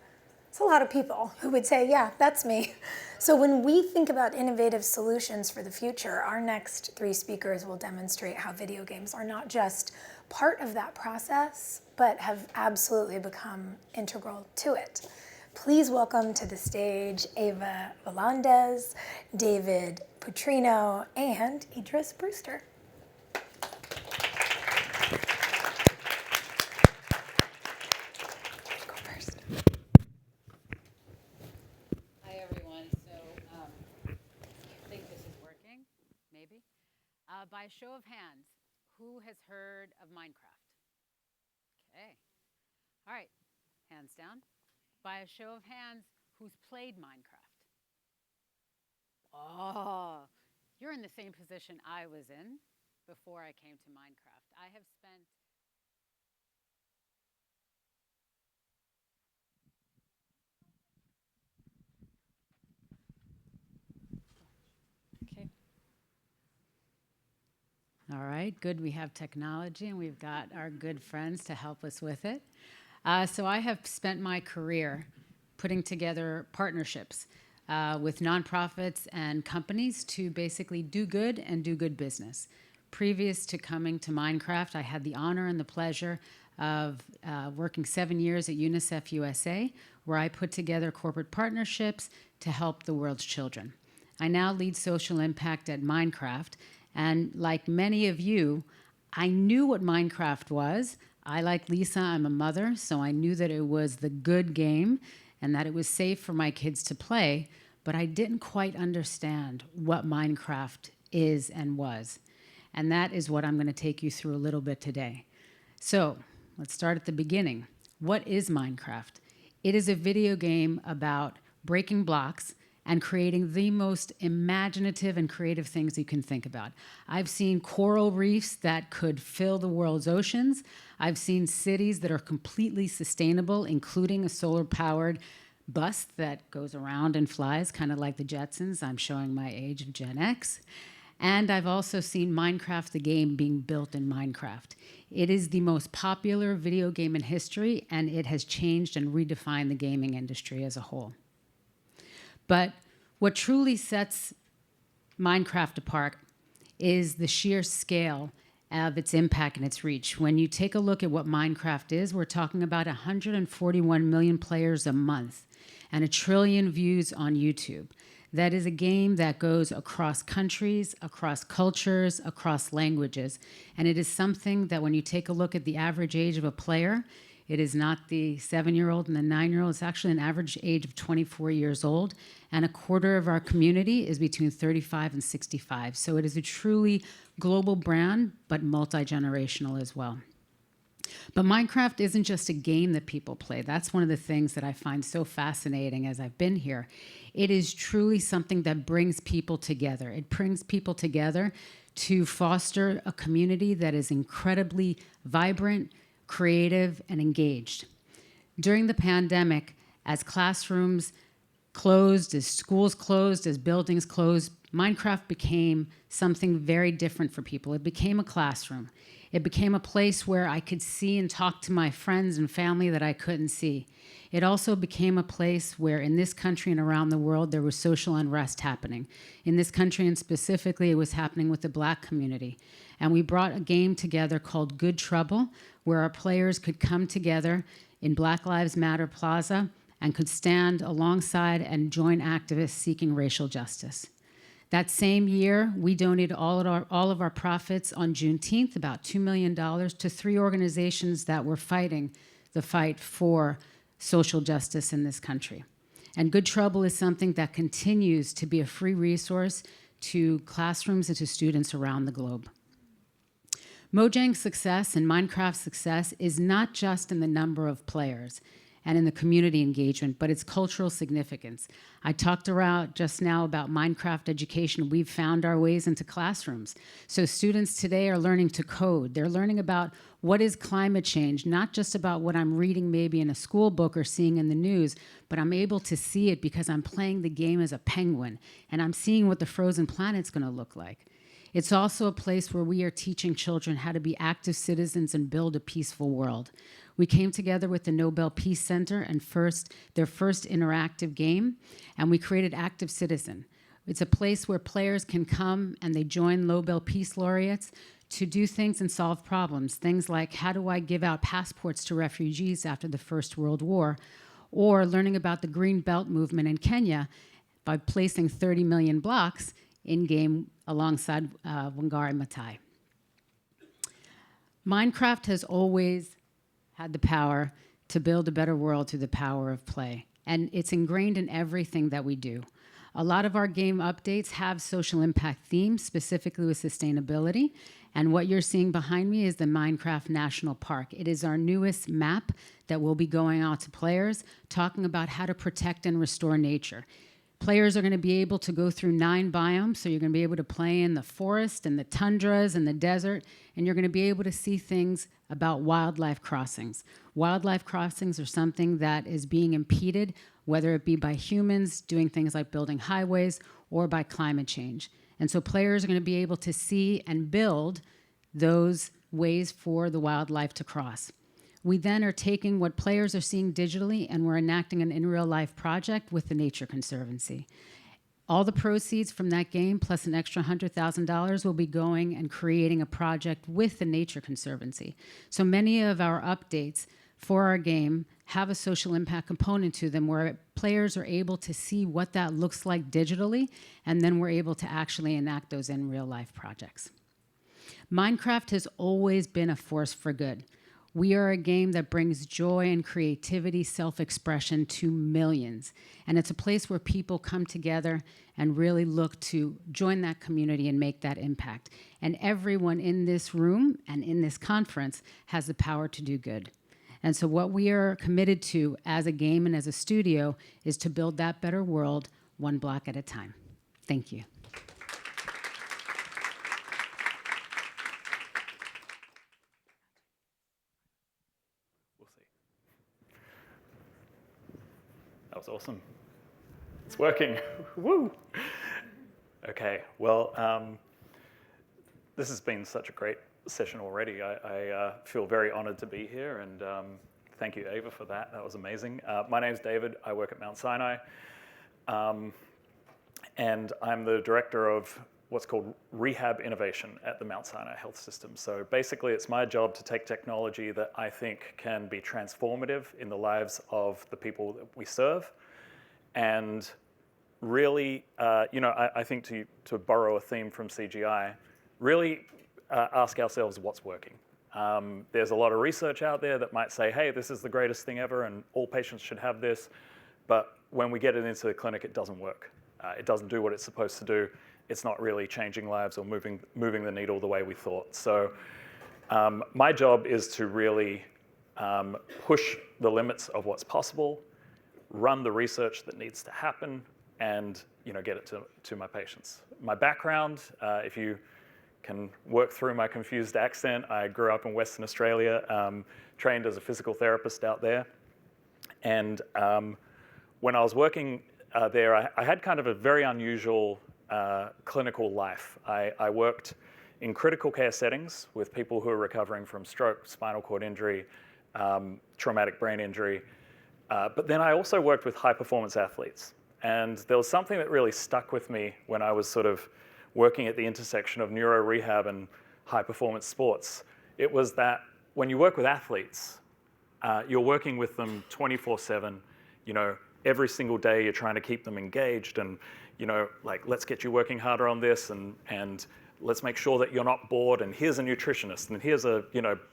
It's a lot of people who would say, yeah, that's me. So when we think about innovative solutions for the future, our next 3 speakers will demonstrate how video games are not just part of that process, but have absolutely become integral to it. Please welcome to the stage Ava Valandez, David Putrino, and Idris Brewster. By a show of hands, who has heard of Minecraft? Okay. All right, hands down. By a show of hands, who's played Minecraft? Oh, you're in the same position I was in before I came to Minecraft. I have spent All right, good. We have technology and we've got our good friends to help us with it. So I have spent my career putting together partnerships with nonprofits and companies to basically do good and do good business. Previous to coming to Minecraft, I had the honor and the pleasure of working 7 years at UNICEF USA, where I put together corporate partnerships to help the world's children. I now lead social impact at Minecraft. And like many of you, I knew what Minecraft was. I, like Lisa, I'm a mother, so I knew that it was the good game and that it was safe for my kids to play, but I didn't quite understand what Minecraft is and was. And that is what I'm going to take you through a little bit today. So let's start at the beginning. What is Minecraft? It is a video game about breaking blocks and creating the most imaginative and creative things you can think about. I've seen coral reefs that could fill the world's oceans. I've seen cities that are completely sustainable, including a solar-powered bus that goes around and flies, kind of like the Jetsons. I'm showing my age of Gen X. And I've also seen Minecraft, the game, being built in Minecraft. It is the most popular video game in history, and it has changed and redefined the gaming industry as a whole. But what truly sets Minecraft apart is the sheer scale of its impact and its reach. When you take a look at what Minecraft is, we're talking about 141 million players a month and 1 trillion views on YouTube. That is a game that goes across countries, across cultures, across languages. And it is something that when you take a look at the average age of a player, it is not the 7-year-old and the 9-year-old. It's actually an average age of 24 years old. And a quarter of our community is between 35 and 65. So it is a truly global brand, but multi-generational as well. But Minecraft isn't just a game that people play. That's one of the things that I find so fascinating as I've been here. It is truly something that brings people together. It brings people together to foster a community that is incredibly vibrant, creative, and engaged. During the pandemic, as classrooms closed, as schools closed, as buildings closed, Minecraft became something very different for people. It became a classroom. It became a place where I could see and talk to my friends and family that I couldn't see. It also became a place where in this country and around the world, there was social unrest happening. In this country and specifically, it was happening with the Black community. And we brought a game together called Good Trouble, where our players could come together in Black Lives Matter Plaza and could stand alongside and join activists seeking racial justice. That same year, we donated all of our profits on Juneteenth, about $2 million, to 3 organizations that were fighting the fight for social justice in this country. And Good Trouble is something that continues to be a free resource to classrooms and to students around the globe. Mojang's success and Minecraft's success is not just in the number of players and in the community engagement, but its cultural significance. I talked around just now about Minecraft education. We've found our ways into classrooms. So students today are learning to code. They're learning about what is climate change, not just about what I'm reading maybe in a school book or seeing in the news, but I'm able to see it because I'm playing the game as a penguin, and I'm seeing what the frozen planet's gonna look like. It's also a place where we are teaching children how to be active citizens and build a peaceful world. We came together with the Nobel Peace Center and their first interactive game, and we created Active Citizen. It's a place where players can come and they join Nobel Peace Laureates to do things and solve problems. Things like, how do I give out passports to refugees after the First World War? Or learning about the Green Belt movement in Kenya by placing 30 million blocks in-game alongside Wangari Maathai. Minecraft has always had the power to build a better world through the power of play. And it's ingrained in everything that we do. A lot of our game updates have social impact themes, specifically with sustainability. And what you're seeing behind me is the Minecraft National Park. It is our newest map that will be going out to players, talking about how to protect and restore nature. Players are going to be able to go through 9 biomes, so you're going to be able to play in the forest and the tundras and the desert, and you're going to be able to see things about wildlife crossings. Wildlife crossings are something that is being impeded, whether it be by humans doing things like building highways or by climate change. And so players are going to be able to see and build those ways for the wildlife to cross. We then are taking what players are seeing digitally and we're enacting an in-real-life project with the Nature Conservancy. All the proceeds from that game, plus an extra $100,000, will be going and creating a project with the Nature Conservancy. So many of our updates for our game have a social impact component to them where players are able to see what that looks like digitally, and then we're able to actually enact those in real-life projects. Minecraft has always been a force for good. We are a game that brings joy and creativity, self-expression to millions. And it's a place where people come together and really look to join that community and make that impact. And everyone in this room and in this conference has the power to do good. And so what we are committed to as a game and as a studio is to build that better world one block at a time. Thank you. That was awesome. It's working. Woo! Okay, well, this has been such a great session already. I feel very honored to be here, and thank you, Ava, for that. That was amazing. My name's David. I work at Mount Sinai, and I'm the director of what's called rehab innovation at the Mount Sinai Health System. So basically, it's my job to take technology that I think can be transformative in the lives of the people that we serve, and really, I think to borrow a theme from CGI, really ask ourselves what's working. There's a lot of research out there that might say, hey, this is the greatest thing ever and all patients should have this, but when we get it into the clinic, it doesn't work. It doesn't do what it's supposed to do. It's not really changing lives or moving the needle the way we thought. So my job is to really push the limits of what's possible, run the research that needs to happen, and get it to my patients. My background, if you can work through my confused accent, I grew up in Western Australia, trained as a physical therapist out there. And when I was working there, I had kind of a very unusual clinical life. I worked in critical care settings with people who are recovering from stroke, spinal cord injury, traumatic brain injury. But then I also worked with high-performance athletes. And there was something that really stuck with me when I was sort of working at the intersection of neuro rehab and high-performance sports. It was that when you work with athletes, you're working with them 24/7. Every single day you're trying to keep them engaged and like, let's get you working harder on this and let's make sure that you're not bored, and here's a nutritionist and here's a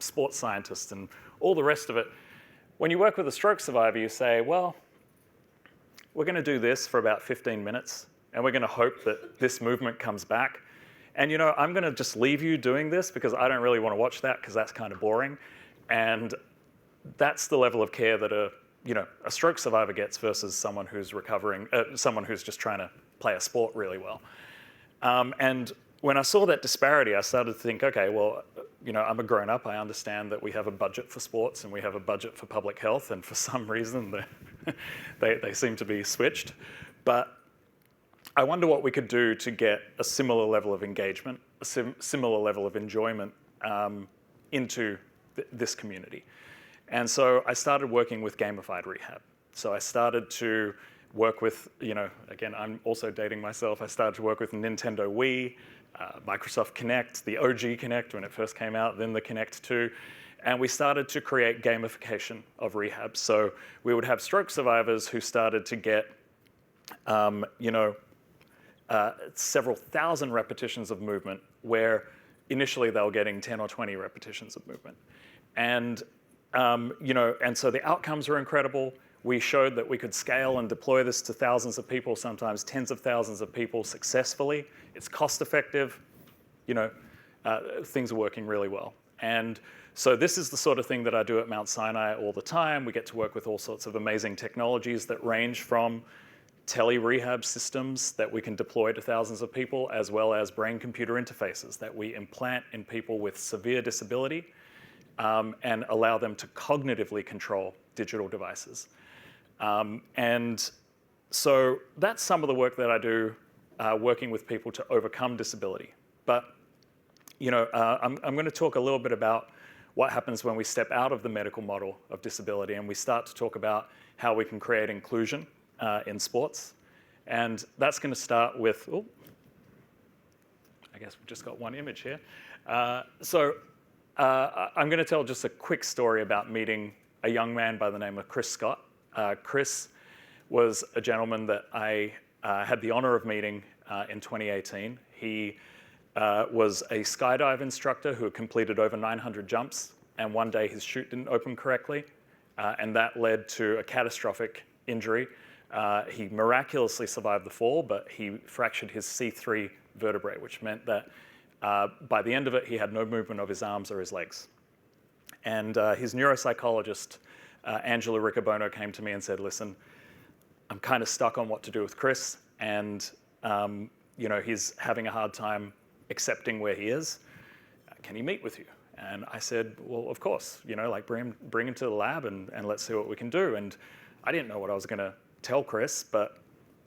sports scientist and all the rest of it. When you work with a stroke survivor, you say, well, we're going to do this for about 15 minutes and we're going to hope that this movement comes back. And I'm going to just leave you doing this because I don't really want to watch that because that's kind of boring. And that's the level of care that a stroke survivor gets versus someone who's recovering, someone who's just trying to play a sport really well. And when I saw that disparity, I started to think, okay, well, I'm a grown-up. I understand that we have a budget for sports and we have a budget for public health, and for some reason they seem to be switched. But I wonder what we could do to get a similar level of engagement, a similar level of enjoyment into this community. And so I started working with gamified rehab. So I started to work with, again, I'm also dating myself. I started to work with Nintendo Wii, Microsoft Kinect, the OG Kinect when it first came out, then the Kinect 2. And we started to create gamification of rehab. So we would have stroke survivors who started to get, several thousand repetitions of movement, where initially they were getting 10 or 20 repetitions of movement. And, and so the outcomes were incredible. We showed that we could scale and deploy this to thousands of people, sometimes tens of thousands of people successfully. It's cost effective. Things are working really well. And so this is the sort of thing that I do at Mount Sinai all the time. We get to work with all sorts of amazing technologies that range from tele-rehab systems that we can deploy to thousands of people, as well as brain-computer interfaces that we implant in people with severe disability and allow them to cognitively control digital devices. And so that's some of the work that I do working with people to overcome disability. But I'm going to talk a little bit about what happens when we step out of the medical model of disability and we start to talk about how we can create inclusion in sports. And that's going to start with, I guess we've just got one image here. I'm going to tell just a quick story about meeting a young man by the name of Chris Scott. Chris was a gentleman that I had the honor of meeting in 2018. He was a skydive instructor who had completed over 900 jumps, and one day his chute didn't open correctly, and that led to a catastrophic injury. He miraculously survived the fall, but he fractured his C3 vertebrae, which meant that by the end of it, he had no movement of his arms or his legs. And his neuropsychologist, Angela Riccobono, came to me and said, listen, I'm kind of stuck on what to do with Chris, and he's having a hard time accepting where he is. Can he meet with you? And I said, well, of course, bring him to the lab and let's see what we can do. And I didn't know what I was going to tell Chris, but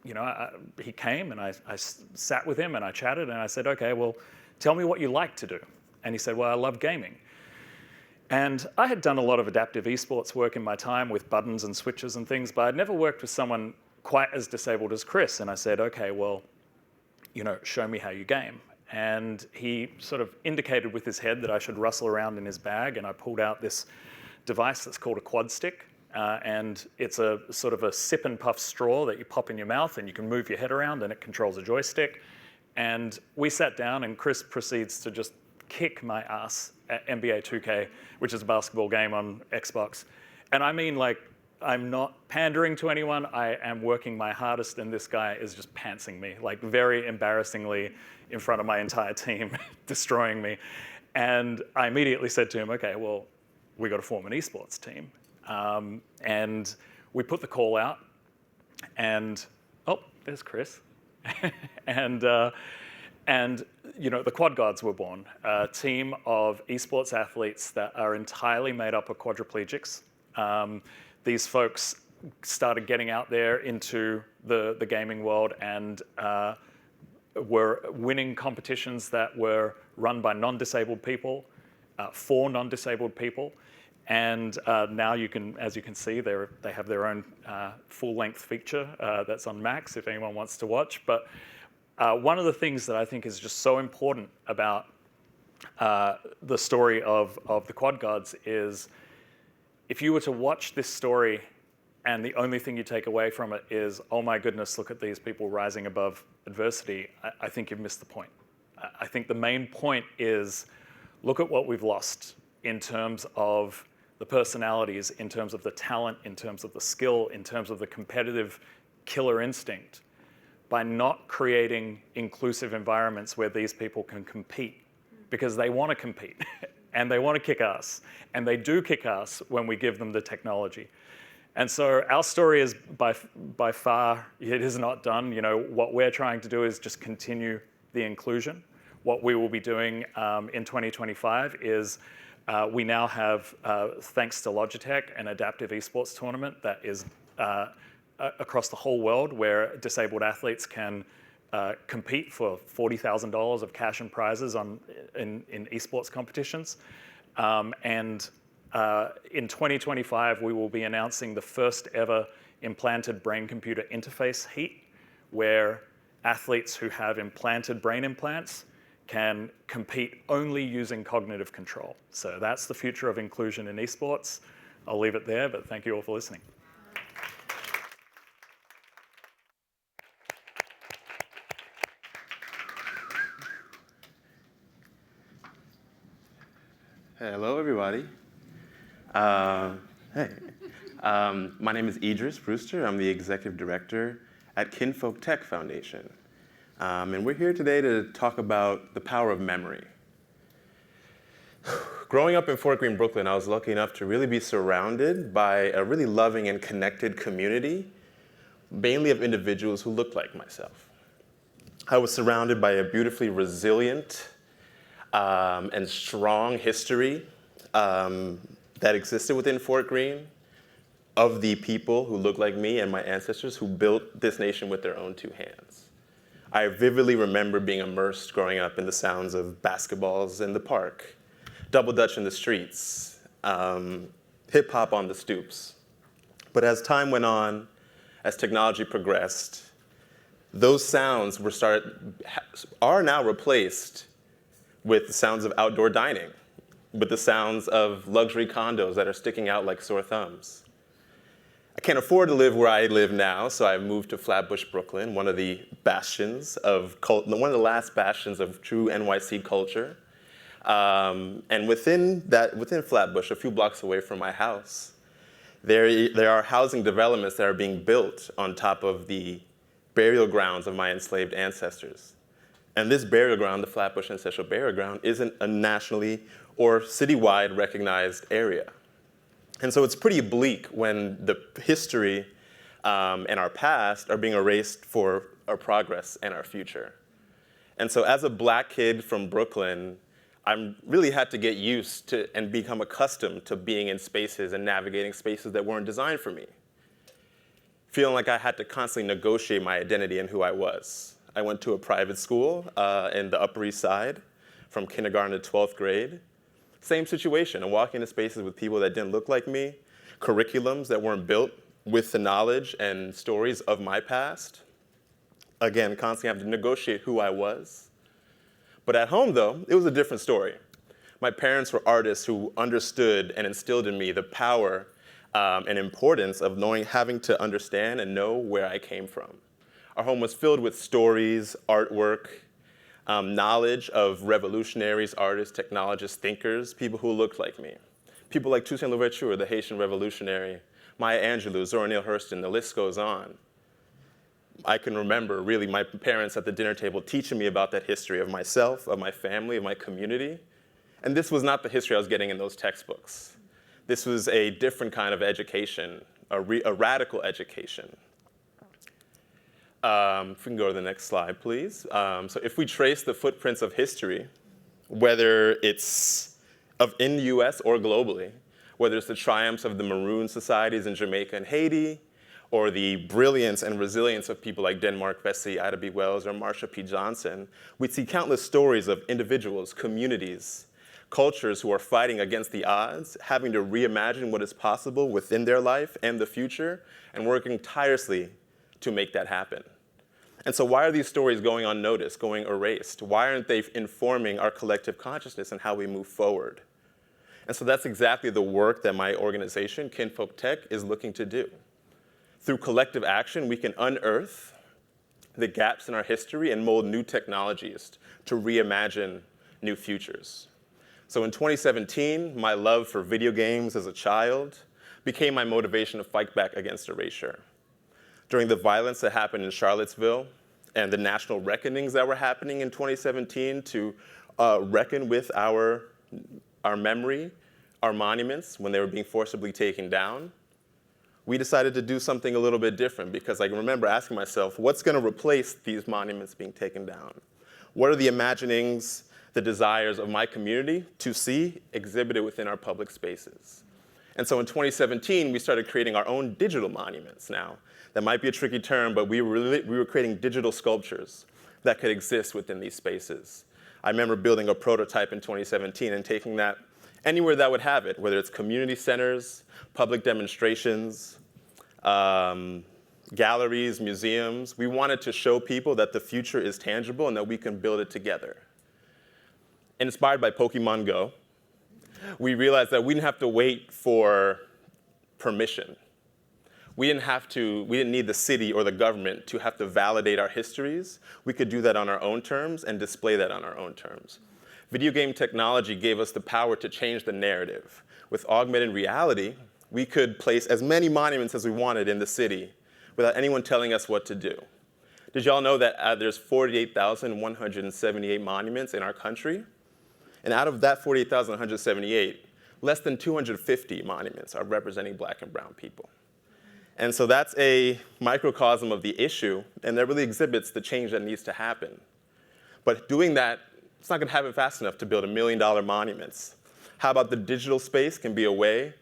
he came and I sat with him and I chatted and I said, okay, well, tell me what you like to do. And he said, well, I love gaming. And I had done a lot of adaptive esports work in my time with buttons and switches and things, but I'd never worked with someone quite as disabled as Chris. And I said, okay, well, show me how you game. And he sort of indicated with his head that I should rustle around in his bag, and I pulled out this device that's called a quad stick. And it's a sort of a sip and puff straw that you pop in your mouth and you can move your head around and it controls a joystick. And we sat down and Chris proceeds to just kick my ass at NBA 2K, which is a basketball game on Xbox. And I mean, I'm not pandering to anyone. I am working my hardest and this guy is just pantsing me, very embarrassingly in front of my entire team, destroying me. And I immediately said to him, okay, well, we got to form an esports team. And we put the call out and, there's Chris. and the Quad Gods were born, a team of esports athletes that are entirely made up of quadriplegics. These folks started getting out there into the gaming world and were winning competitions that were run by non-disabled people, for non-disabled people. And now as you can see, they have their own full-length feature that's on Max if anyone wants to watch. But one of the things that I think is just so important about the story of the Quad Gods is if you were to watch this story and the only thing you take away from it is, oh my goodness, look at these people rising above adversity, I think you've missed the point. I think the main point is look at what we've lost in terms of the personalities, in terms of the talent, in terms of the skill, in terms of the competitive killer instinct, by not creating inclusive environments where these people can compete, because they want to compete and they want to kick ass, and they do kick ass when we give them the technology. And so our story is by far, it is not done. What we're trying to do is just continue the inclusion. What we will be doing in 2025 is we now have, thanks to Logitech, an adaptive esports tournament that is across the whole world where disabled athletes can compete for $40,000 of cash and prizes in esports competitions. In 2025, we will be announcing the first ever implanted brain-computer interface heat, where athletes who have implanted brain implants can compete only using cognitive control. So that's the future of inclusion in esports. I'll leave it there, but thank you all for listening. Hello, everybody. Hey. My name is Idris Brewster. I'm the executive director at Kinfolk Tech Foundation. And we're here today to talk about the power of memory. Growing up in Fort Greene, Brooklyn, I was lucky enough to really be surrounded by a really loving and connected community, mainly of individuals who looked like myself. I was surrounded by a beautifully resilient and strong history that existed within Fort Greene of the people who looked like me and my ancestors who built this nation with their own two hands. I vividly remember being immersed growing up in the sounds of basketballs in the park, double dutch in the streets, hip hop on the stoops. But as time went on, as technology progressed, those sounds are now replaced with the sounds of outdoor dining, with the sounds of luxury condos that are sticking out like sore thumbs. I can't afford to live where I live now, so I moved to Flatbush, Brooklyn, one of the last bastions of true NYC culture. And within Flatbush, a few blocks away from my house, there are housing developments that are being built on top of the burial grounds of my enslaved ancestors. And this burial ground, the Flatbush Ancestral Burial Ground, isn't a nationally or citywide recognized area. And so it's pretty bleak when the history and our past are being erased for our progress and our future. And so as a Black kid from Brooklyn, I really had to get used to and become accustomed to being in spaces and navigating spaces that weren't designed for me. Feeling like I had to constantly negotiate my identity and who I was. I went to a private school in the Upper East Side from kindergarten to 12th grade. Same situation. I'm walking into spaces with people that didn't look like me, curriculums that weren't built with the knowledge and stories of my past. Again, constantly having to negotiate who I was. But at home, though, it was a different story. My parents were artists who understood and instilled in me the power and importance of having to understand and know where I came from. Our home was filled with stories, artwork, knowledge of revolutionaries, artists, technologists, thinkers, people who looked like me. People like Toussaint Louverture, the Haitian revolutionary, Maya Angelou, Zora Neale Hurston, the list goes on. I can remember really my parents at the dinner table teaching me about that history of myself, of my family, of my community. And this was not the history I was getting in those textbooks. This was a different kind of education, a radical education. If we can go to the next slide, please. So if we trace the footprints of history, whether it's in the US or globally, whether it's the triumphs of the Maroon societies in Jamaica and Haiti, or the brilliance and resilience of people like Denmark Vesey, Ida B. Wells, or Marsha P. Johnson, we see countless stories of individuals, communities, cultures who are fighting against the odds, having to reimagine what is possible within their life and the future, and working tirelessly to make that happen. And so why are these stories going unnoticed, going erased? Why aren't they informing our collective consciousness and how we move forward? And so that's exactly the work that my organization, Kinfolk Tech, is looking to do. Through collective action, we can unearth the gaps in our history and mold new technologies to reimagine new futures. So in 2017, my love for video games as a child became my motivation to fight back against erasure. During the violence that happened in Charlottesville and the national reckonings that were happening in 2017 to reckon with our memory, our monuments, when they were being forcibly taken down, we decided to do something a little bit different because I remember asking myself, what's going to replace these monuments being taken down? What are the imaginings, the desires of my community to see exhibited within our public spaces? And so in 2017, we started creating our own digital monuments now. That might be a tricky term, but we were creating digital sculptures that could exist within these spaces. I remember building a prototype in 2017 and taking that anywhere that would have it, whether it's community centers, public demonstrations, galleries, museums. We wanted to show people that the future is tangible and that we can build it together. Inspired by Pokemon Go, we realized that we didn't have to wait for permission. We didn't need the city or the government to have to validate our histories. We could do that on our own terms and display that on our own terms. Video game technology gave us the power to change the narrative. With augmented reality, we could place as many monuments as we wanted in the city without anyone telling us what to do. Did y'all know that there's 48,178 monuments in our country? And out of that 48,178, less than 250 monuments are representing Black and brown people. And so that's a microcosm of the issue, and that really exhibits the change that needs to happen. But doing that, it's not going to happen fast enough to build $1 million monuments. How about the digital space can be a way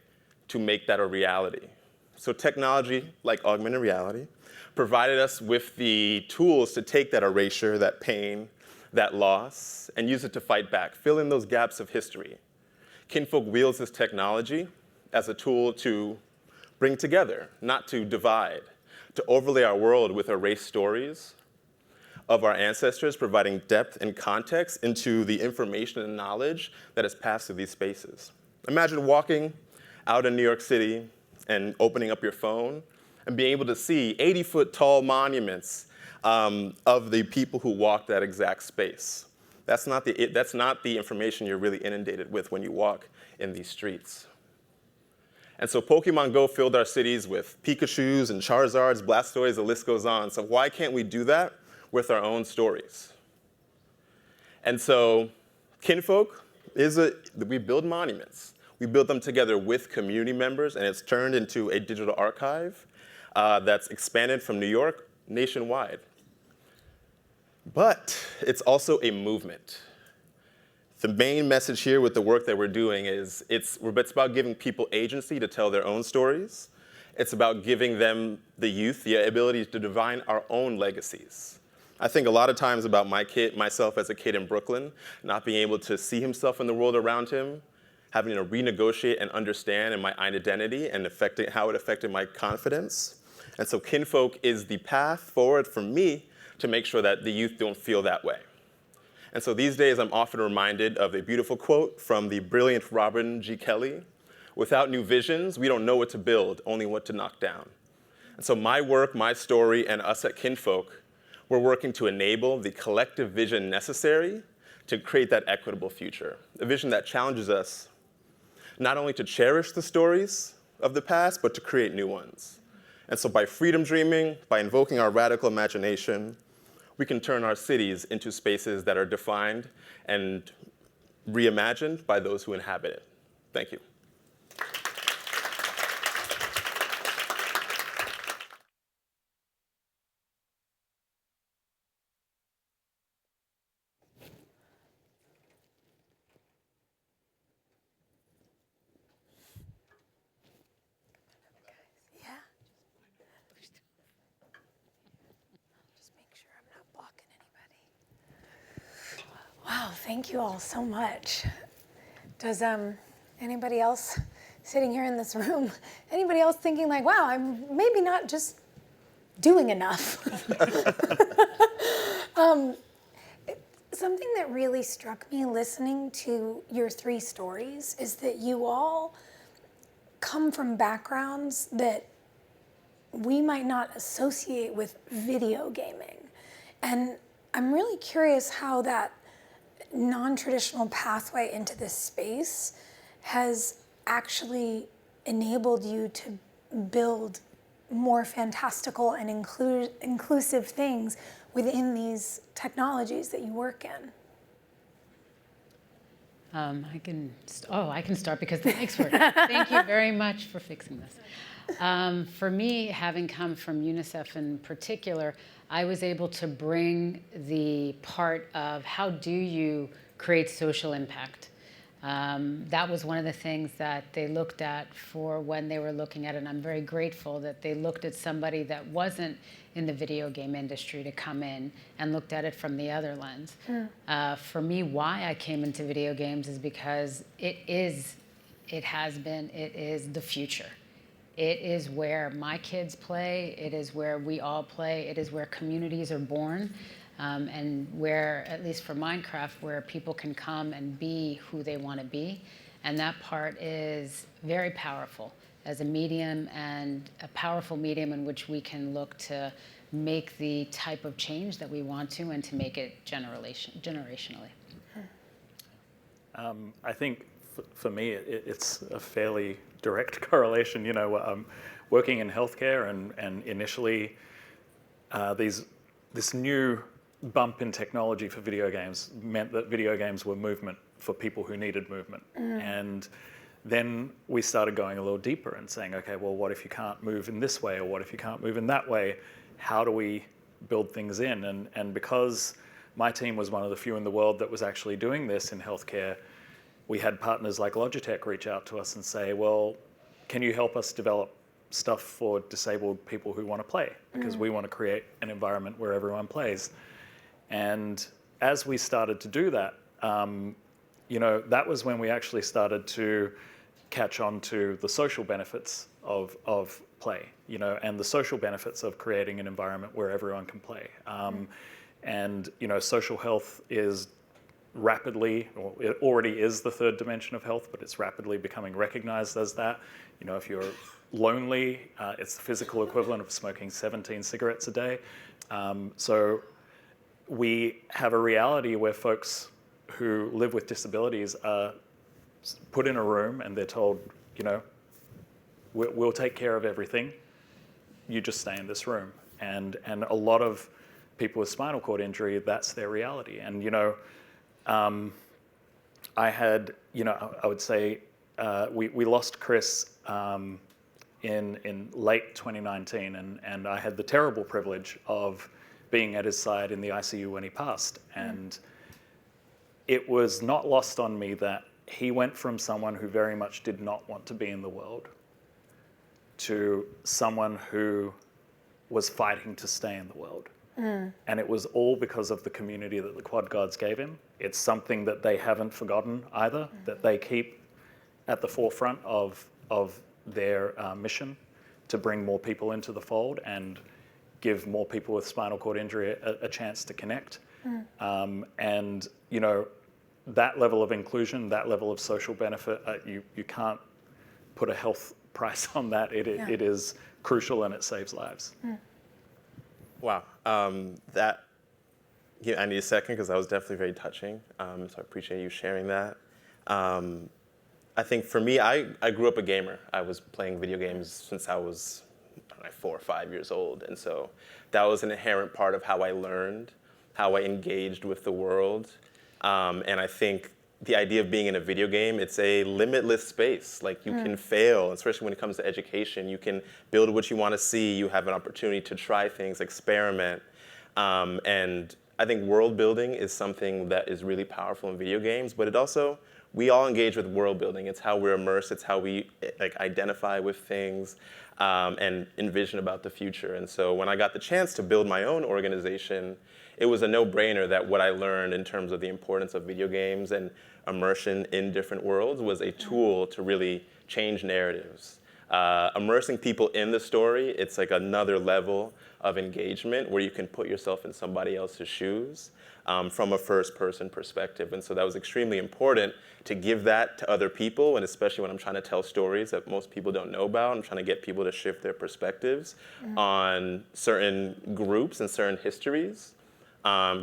to make that a reality? So technology, like augmented reality, provided us with the tools to take that erasure, that pain, that loss, and use it to fight back, fill in those gaps of history. Kinfolk wields this technology as a tool to bring together, not to divide, to overlay our world with erased stories of our ancestors, providing depth and context into the information and knowledge that has passed through these spaces. Imagine walking out in New York City and opening up your phone and being able to see 80-foot tall monuments of the people who walked that exact space. That's not the information you're really inundated with when you walk in these streets. And so Pokemon Go filled our cities with Pikachus and Charizards, Blastoises, the list goes on. So why can't we do that with our own stories? And so Kinfolk we build monuments. We build them together with community members, and it's turned into a digital archive that's expanded from New York nationwide. But it's also a movement. The main message here with the work that we're doing is it's about giving people agency to tell their own stories. It's about giving them, the youth, the ability to define our own legacies. I think a lot of times about myself as a kid in Brooklyn, not being able to see himself in the world around him, having to renegotiate and understand my identity and how it affected my confidence. And so Kinfolk is the path forward for me to make sure that the youth don't feel that way. And so these days, I'm often reminded of a beautiful quote from the brilliant Robin G. Kelley: "Without new visions, we don't know what to build, only what to knock down." And so my work, my story, and us at Kinfolk, we're working to enable the collective vision necessary to create that equitable future, a vision that challenges us not only to cherish the stories of the past, but to create new ones. And so by freedom dreaming, by invoking our radical imagination, we can turn our cities into spaces that are defined and reimagined by those who inhabit it. Thank you. Wow, thank you all so much. Does anybody else sitting here in this room, anybody else thinking like, wow, I'm maybe not just doing enough? Something that really struck me listening to your three stories is that you all come from backgrounds that we might not associate with video gaming. And I'm really curious how that non-traditional pathway into this space has actually enabled you to build more fantastical and inclusive things within these technologies that you work in. I can start because the mics work. Thank you very much for fixing this. For me, having come from UNICEF in particular, I was able to bring the part of how do you create social impact. That was one of the things that they looked at for when they were looking at it. And I'm very grateful that they looked at somebody that wasn't in the video game industry to come in and looked at it from the other lens. For me, why I came into video games is because it is the future. It is where my kids play. It is where we all play. It is where communities are born. And where, at least for Minecraft, where people can come and be who they want to be. And that part is very powerful as a medium, and a powerful medium in which we can look to make the type of change that we want to, and to make it generationally. I think for me, it's a fairly direct correlation. You know, working in healthcare and initially this new bump in technology for video games meant that video games were movement for people who needed movement. And then we started going a little deeper and saying, okay, well, what if you can't move in this way, or what if you can't move in that way? How do we build things in? And because my team was one of the few in the world that was actually doing this in healthcare, we had partners like Logitech reach out to us and say, well, can you help us develop stuff for disabled people who want to play? Because we want to create an environment where everyone plays. And as we started to do that, you know, that was when we actually started to catch on to the social benefits of play, you know, and the social benefits of creating an environment where everyone can play. And, you know, social health is rapidly, or it already is the third dimension of health, but it's rapidly becoming recognized as that. You know, if you're lonely, it's the physical equivalent of smoking 17 cigarettes a day. So we have a reality where folks who live with disabilities are put in a room and they're told, you know, we'll take care of everything. You just stay in this room. And a lot of people with spinal cord injury, that's their reality. And, you know, I had, you know, I would say we lost Chris in late 2019, and I had the terrible privilege of being at his side in the ICU when he passed. And it was not lost on me that he went from someone who very much did not want to be in the world to someone who was fighting to stay in the world. And it was all because of the community that the Quad Gods gave him. It's something that they haven't forgotten either, that they keep at the forefront of their mission to bring more people into the fold and give more people with spinal cord injury a chance to connect. And, you know, that level of inclusion, that level of social benefit, you can't put a health price on that. It is crucial, and it saves lives. Wow. That, yeah, I need a second because that was definitely very touching. So I appreciate you sharing that. I think for me, I grew up a gamer. I was playing video games since I was 4 or 5 years old. And so that was an inherent part of how I learned, how I engaged with the world. And I think the idea of being in a video game, it's a limitless space. Like, you can fail, especially when it comes to education. You can build what you want to see. You have an opportunity to try things, experiment. And I think world building is something that is really powerful in video games, but it also, we all engage with world building. It's how we're immersed. It's how we identify with things and envision about the future. And so when I got the chance to build my own organization, it was a no-brainer that what I learned in terms of the importance of video games and immersion in different worlds was a tool to really change narratives. Immersing people in the story, it's like another level of engagement where you can put yourself in somebody else's shoes from a first-person perspective. And so that was extremely important to give that to other people, and especially when I'm trying to tell stories that most people don't know about. I'm trying to get people to shift their perspectives on certain groups and certain histories.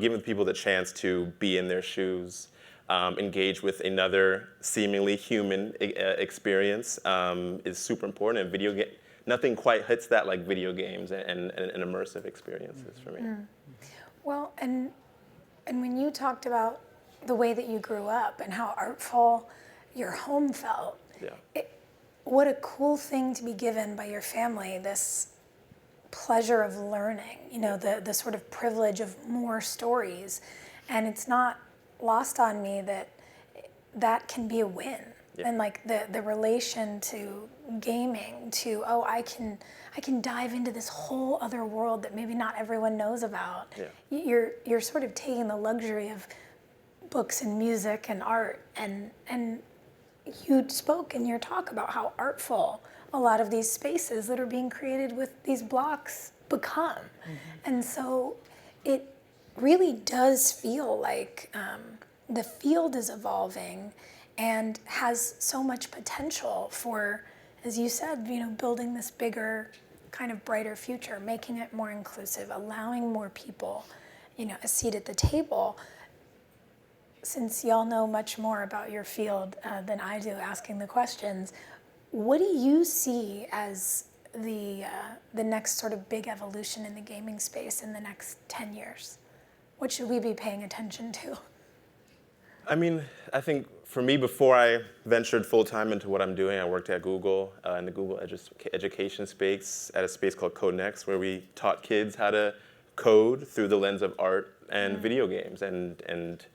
Giving people the chance to be in their shoes, engage with another seemingly human experience is super important. And nothing quite hits that like video games and immersive experiences for me. Well, and when you talked about the way that you grew up and how artful your home felt, what a cool thing to be given by your family, this pleasure of learning, you know, the sort of privilege of more stories. And it's not lost on me that that can be a win. Yeah. And like the relation to gaming, to, oh, I can dive into this whole other world that maybe not everyone knows about. Yeah. You're sort of taking the luxury of books and music and art, and you spoke in your talk about how artful a lot of these spaces that are being created with these blocks become. And so it really does feel like the field is evolving and has so much potential for, as you said, building this bigger, kind of brighter future, making it more inclusive, allowing more people, a seat at the table. Since y'all know much more about your field than I do, asking the questions, what do you see as the next sort of big evolution in the gaming space in the next 10 years? What should we be paying attention to? I mean, I think for me, before I ventured full-time into what I'm doing, I worked at Google in the Google education space at a space called Code Next, where we taught kids how to code through the lens of art and video games. And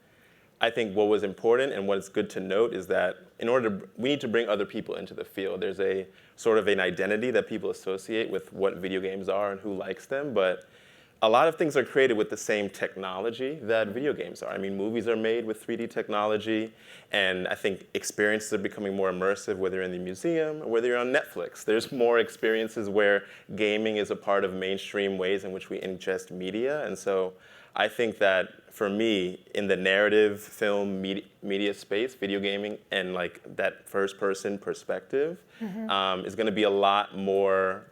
I think what was important and what is good to note is that we need to bring other people into the field. There's a sort of an identity that people associate with what video games are and who likes them, but a lot of things are created with the same technology that video games are. I mean, movies are made with 3D technology, and I think experiences are becoming more immersive, whether you're in the museum or whether you're on Netflix. There's more experiences where gaming is a part of mainstream ways in which we ingest media, and so I think that for me, in the narrative film media space, video gaming, and like that first-person perspective is going to be a lot more.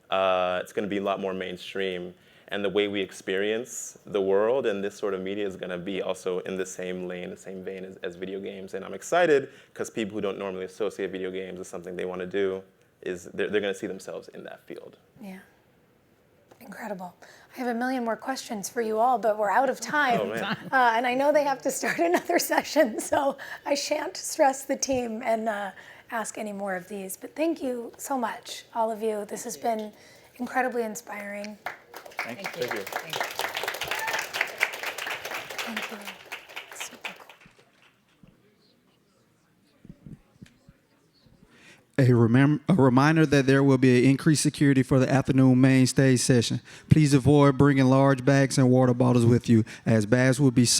It's going to be a lot more mainstream, and the way we experience the world and this sort of media is going to be also in the same lane, the same vein as video games. And I'm excited because people who don't normally associate video games with something they want to do they're going to see themselves in that field. Yeah. Incredible. I have a million more questions for you all, but we're out of time. Oh, man. And I know they have to start another session, so I shan't stress the team and ask any more of these. But thank you so much, all of you. This has been incredibly inspiring. Thank you. Thank you. Thank you. Super cool. A reminder that there will be increased security for the afternoon main stage session. Please avoid bringing large bags and water bottles with you, as bags will be searched.